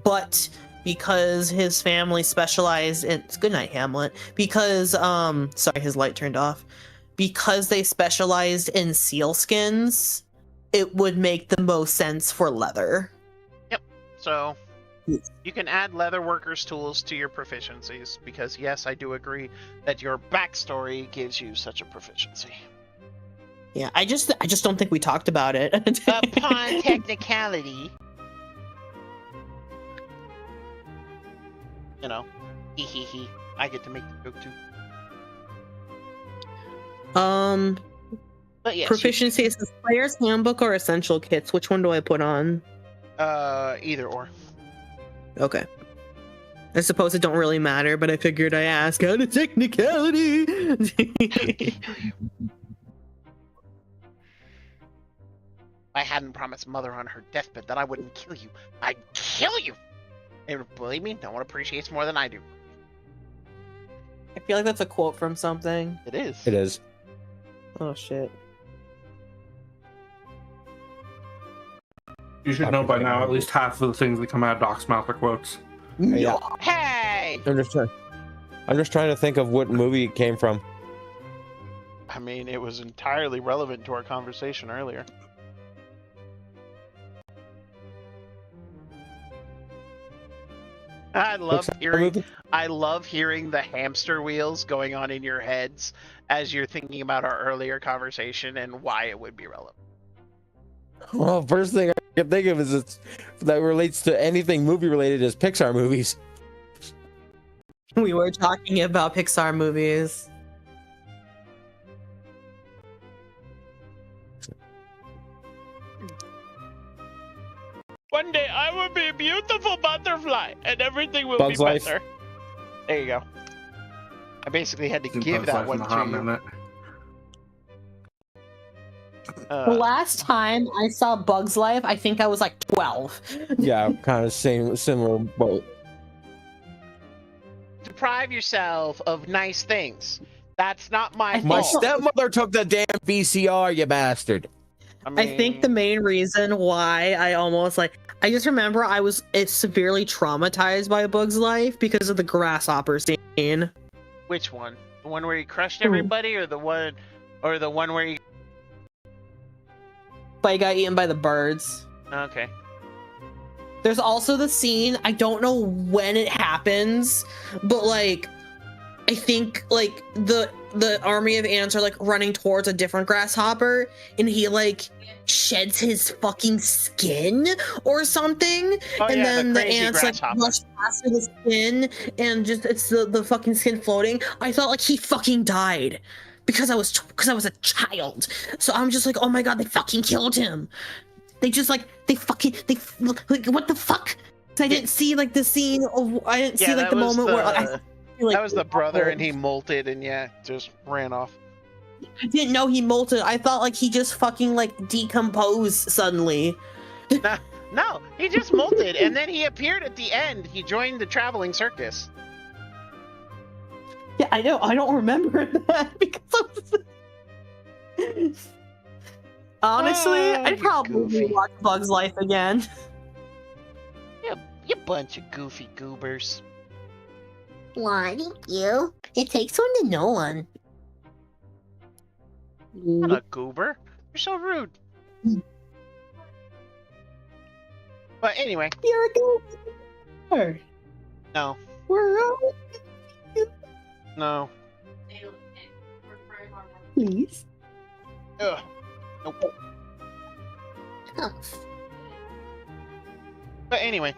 But because his family specialized in good night, Hamlet. Because sorry, his light turned off. Because they specialized in seal skins, it would make the most sense for leather. Yep. So you can add leatherworkers tools to your proficiencies because, yes, I do agree that your backstory gives you such a proficiency. Yeah, I just don't think we talked about it. Upon technicality, you know, hee. I get to make the joke too. But yes, Proficiency is the player's handbook or essential kits. Which one do I put on? Either or. Okay. I suppose it don't really matter, but I figured I ask out of technicality. I hadn't promised Mother on her deathbed that I wouldn't kill you. I'd kill you! And believe me, no one appreciates more than I do. I feel like that's a quote from something. It is. It is. Oh shit. You should know by now at least half of the things that come out of Doc's mouth are quotes. Yeah. Hey! I'm just trying to think of what movie it came from. I mean, it was entirely relevant to our conversation earlier. I love hearing the hamster wheels going on in your heads as you're thinking about our earlier conversation and why it would be relevant. Well, first thing I can think of is that relates to anything movie related is Pixar movies. We were talking about Pixar movies. One day I will be a beautiful butterfly and everything will Bug's be Life. better. There you go. I basically had to Didn't give put that life in one the to hot you. minute. The last time I saw Bug's Life, I think I was like 12. Yeah, kind of similar boat. Deprive yourself of nice things. That's not my My fault. stepmother took the damn VCR, you bastard. I think the main reason why I almost like I just remember I was severely traumatized by Bug's Life because of the grasshopper scene. Which one? The one where he crushed everybody, or the one where he? But he got eaten by the birds. Okay. There's also the scene, I don't know when it happens, but like I think like the army of ants are like running towards a different grasshopper and he like sheds his fucking skin or something, and then the ants like rush past the skin and just it's the fucking skin floating. I thought like he fucking died because I was a child. So I'm just like, oh my god, they fucking killed him. They just like they like what the fuck? I didn't see like the scene of I didn't see like the moment where like, that was the brother and he molted and just ran off. I didn't know he molted. I thought like he just fucking like decomposed suddenly. No, he just molted and then he appeared at the end. He joined the traveling circus. Yeah, I know. I don't remember that because honestly, I'd probably watch Bug's Life again. You bunch of goofy goobers. Why, thank you. It takes one to know one. Not a goober. You're so rude. But anyway. You're a goober. No. We're all... No. Please. Ugh. Nope. Oh. But anyway.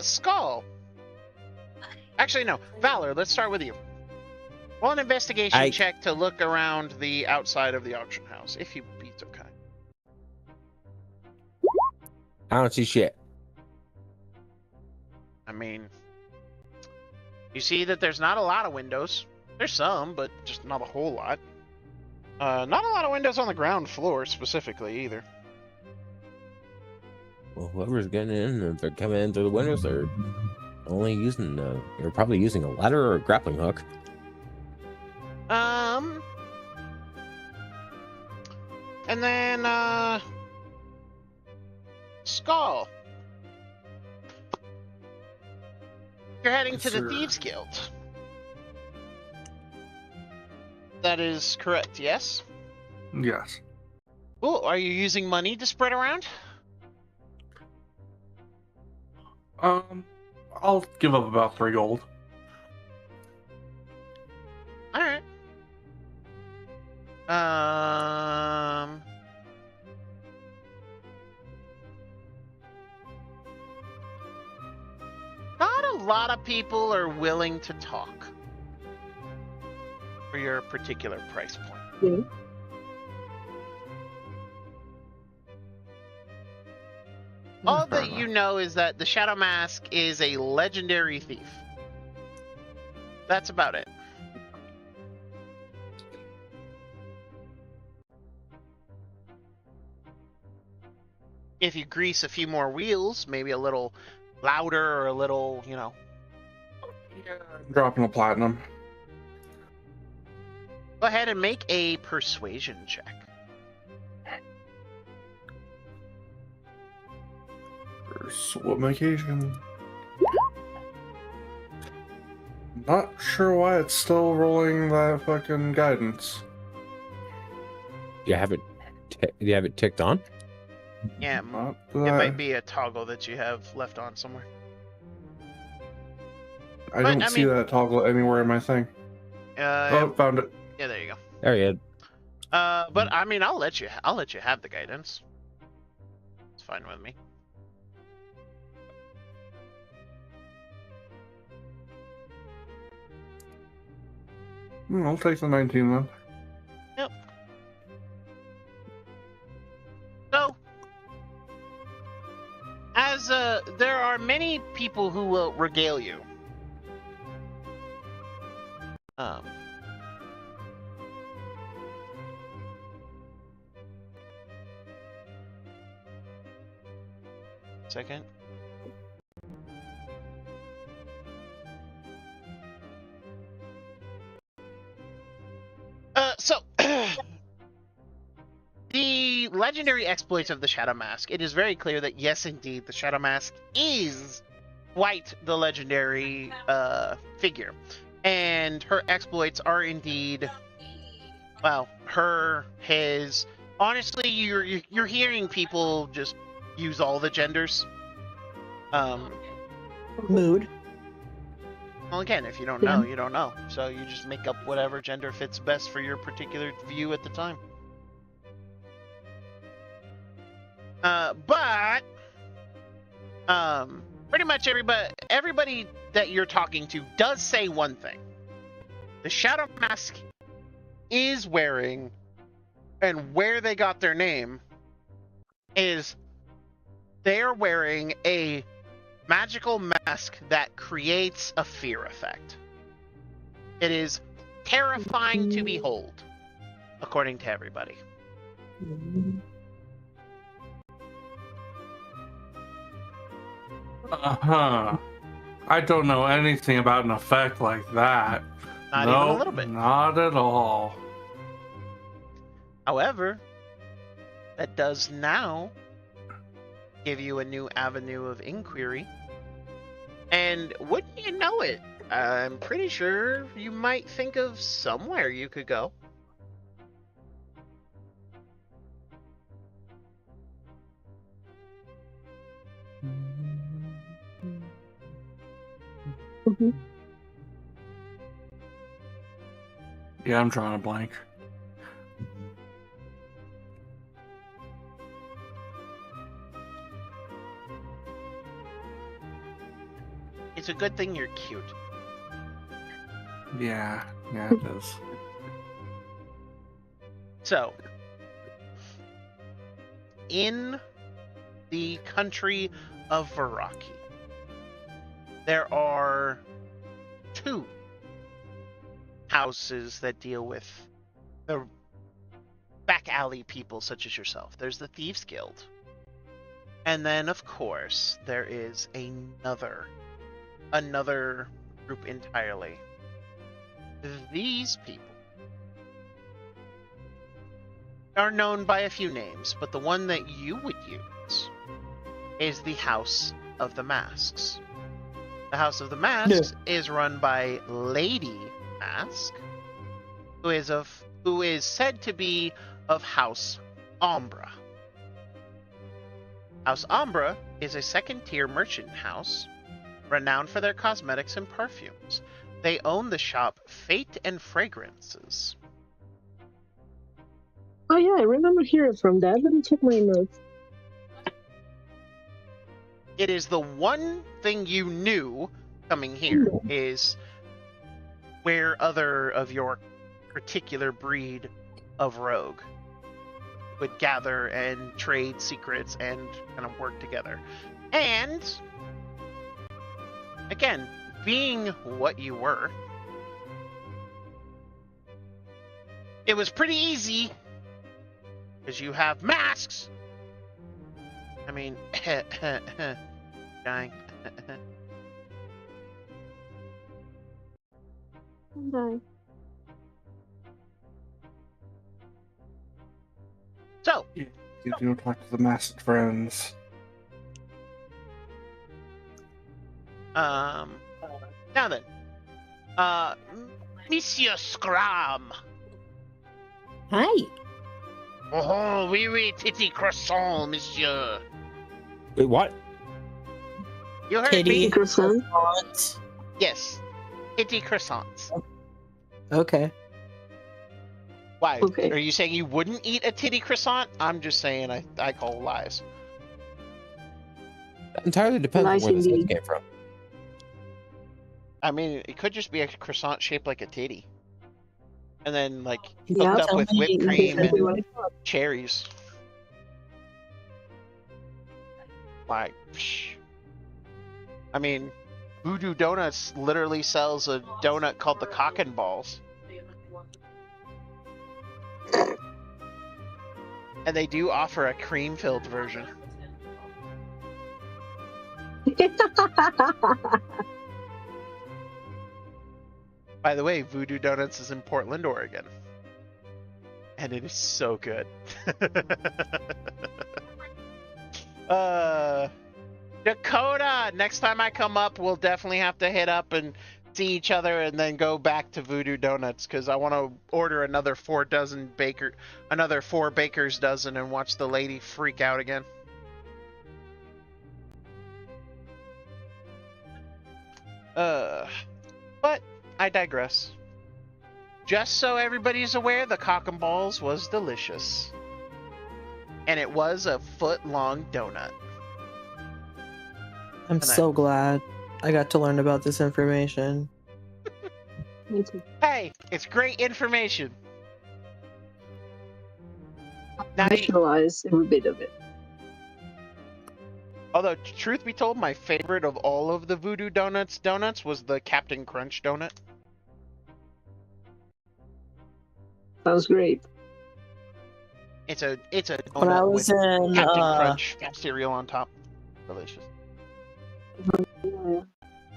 Skull. Actually, no. Valor, let's start with you. Roll an investigation check to look around the outside of the auction house, if you would be so kind. I don't see shit. I mean, you see that there's not a lot of windows. There's some, but just not a whole lot. Not a lot of windows on the ground floor, specifically, either. Well, whoever's getting in, if they're coming in through the windows, they're only using, they're probably using a ladder or a grappling hook. And then, Skull. You're heading to the Thieves Guild. That is correct, yes? Yes. Cool. Are you using money to spread around? I'll give up about 3 gold. Alright. Not a lot of people are willing to talk for your particular price point. All that you know is that the Shadow Mask is a legendary thief. That's about it. If you grease a few more wheels, maybe a little louder or a little, you know. Yeah, I'm dropping a platinum. Go ahead and make a persuasion check. Persuasion. Not sure why it's still rolling that fucking guidance. Do you have it ticked on? Yeah, it might be a toggle that you have left on somewhere. I don't see that toggle anywhere in my thing. Oh, found it. Yeah, there you go. There you go. But I mean, I'll let you have the guidance. It's fine with me. I'll take the 19 then. Yep. there are many people who will regale you. Second. So the legendary exploits of the Shadow Mask. It is very clear that yes, indeed, the Shadow Mask is quite the legendary figure, and her exploits are indeed, well, his. Honestly, you're hearing people just use all the genders. Mood. Well, again, if you don't know, you don't know. So you just make up whatever gender fits best for your particular view at the time. But pretty much everybody that you're talking to does say one thing. The Shadow Mask is wearing, and where they got their name is they are wearing a magical mask that creates a fear effect. It is terrifying to behold, according to everybody. Uh-huh. I don't know anything about an effect like that. Not even a little bit. Not at all. However, that does now give you a new avenue of inquiry. And wouldn't you know it, I'm pretty sure you might think of somewhere you could go. Yeah, I'm drawing a blank. It's a good thing you're cute. Yeah, it is. So, in the country of Vodari, there are 2 houses that deal with the back alley people such as yourself. There's the Thieves Guild. And then, of course, there is another group entirely. These people are known by a few names, but the one that you would use is the House of the Masks. The House of the Masks is run by Lady Mask, who is said to be of House Umbra. House Umbra is a second-tier merchant house renowned for their cosmetics and perfumes. They own the shop Fate and Fragrances. Oh yeah, I remember hearing from that. Let me check my notes. It is the one thing you knew coming here is where other of your particular breed of rogue would gather and trade secrets and kind of work together. And again, being what you were, it was pretty easy because you have masks. I mean, dying. No. So, You do talk to the masked friends. now then, Monsieur Scram. Hi. Oh, oui, titty croissant, monsieur. Wait, what? You heard Titty me? Croissant? Yes, titty croissants. Okay. Why? Okay. Are you saying you wouldn't eat a titty croissant? I'm just saying I call lies. That entirely depends Nice on where the indeed. sense came from. I mean, it could just be a croissant shaped like a titty. And then, like, hooked Yeah, up tell with me whipped you cream can and do cherries. Like, psh. I mean, Voodoo Donuts literally sells a donut called the Cock and Balls. And they do offer a cream-filled version. By the way, Voodoo Donuts is in Portland, Oregon. And it is so good. Dakota! Next time I come up, we'll definitely have to hit up and see each other and then go back to Voodoo Donuts, because I want to order another 4 baker's dozen and watch the lady freak out again. But I digress. Just so everybody's aware, the Cock and Balls was delicious. And it was a foot-long donut. I'm so glad I got to learn about this information. Me too. Hey, it's great information. Now, Visualize every bit of it. although, truth be told, my favorite of all of the Voodoo Donuts was the Captain Crunch donut. Sounds great. It's a When I donut was with in Captain Crunch cereal on top. Delicious. Yeah.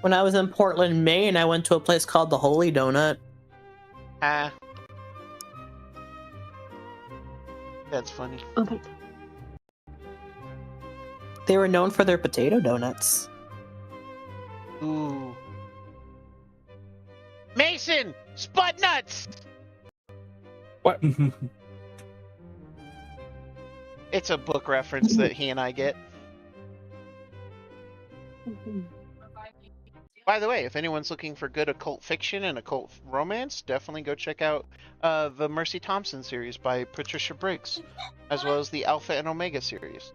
when I was in Portland, Maine, I went to a place called the Holy Donut. That's funny. Okay. They were known for their potato donuts. Ooh. Mason! Spud nuts! What? It's a book reference that he and I get. By the way, if anyone's looking for good occult fiction and occult romance, definitely go check out the Mercy Thompson series by Patricia Briggs, as well as the Alpha and Omega series.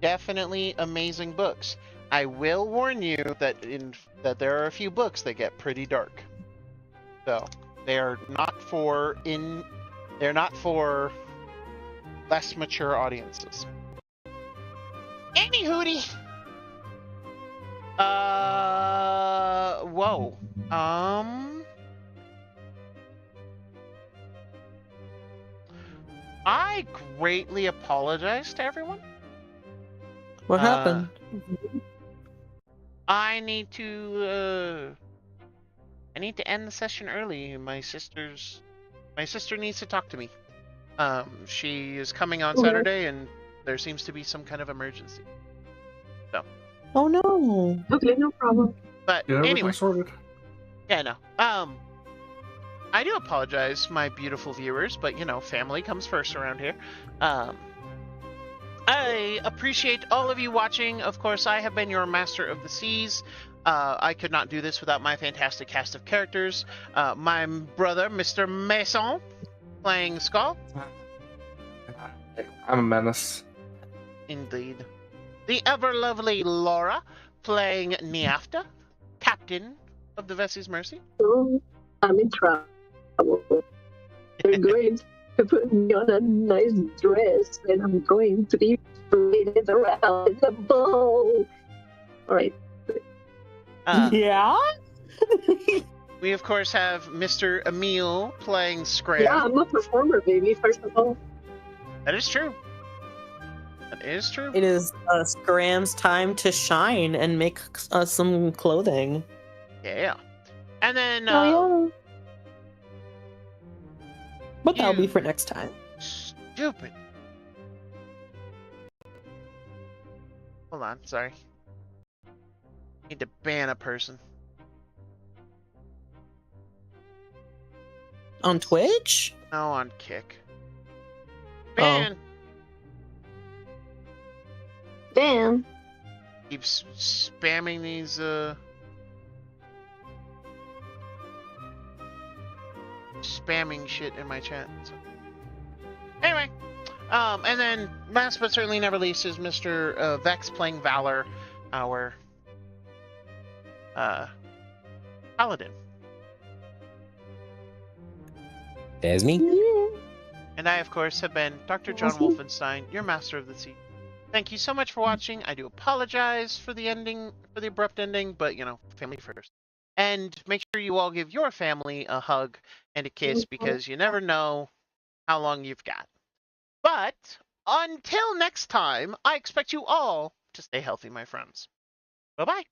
Definitely amazing books. I will warn you that there are a few books that get pretty dark. So they are not for less mature audiences. Anywhooty. Whoa. I greatly apologize to everyone. What happened? I need to end the session early. My sister needs to talk to me. She is coming on Saturday, and there seems to be some kind of emergency. So. Oh no. Okay, no problem. But Yeah, anyway. sorted. Yeah, no. I do apologize, my beautiful viewers, but family comes first around here. I appreciate all of you watching. Of course, I have been your Master of the Seas. I could not do this without my fantastic cast of characters. My brother, Mr. Mason, playing Skull. I'm a menace. Indeed. The ever-lovely Laura, playing Niafta, Captain of the Vessi's Mercy. Oh, I'm in trouble. They're going to put me on a nice dress, and I'm going to be paraded around the bowl. Alright. Yeah? We, of course, have Mr. Emile playing Scram. Yeah, I'm a performer, baby, first of all. That is true. That is true. It is Scram's time to shine and make some clothing. Yeah. And then, But that'll be for next time. Stupid. Hold on, sorry. Need to ban a person. On Twitch? No, on Kick. Ban! Damn. Keeps spamming these, spamming shit in my chat. So. Anyway, and then last but certainly never least is Mr. Vex playing Valor, our paladin. There's me. And I, of course, have been Dr. John Wolfenstein, your Master of the Sea. Thank you so much for watching. I do apologize for the ending, for the abrupt ending, but family first. And make sure you all give your family a hug and a kiss because you never know how long you've got. But until next time, I expect you all to stay healthy, my friends. Bye-bye.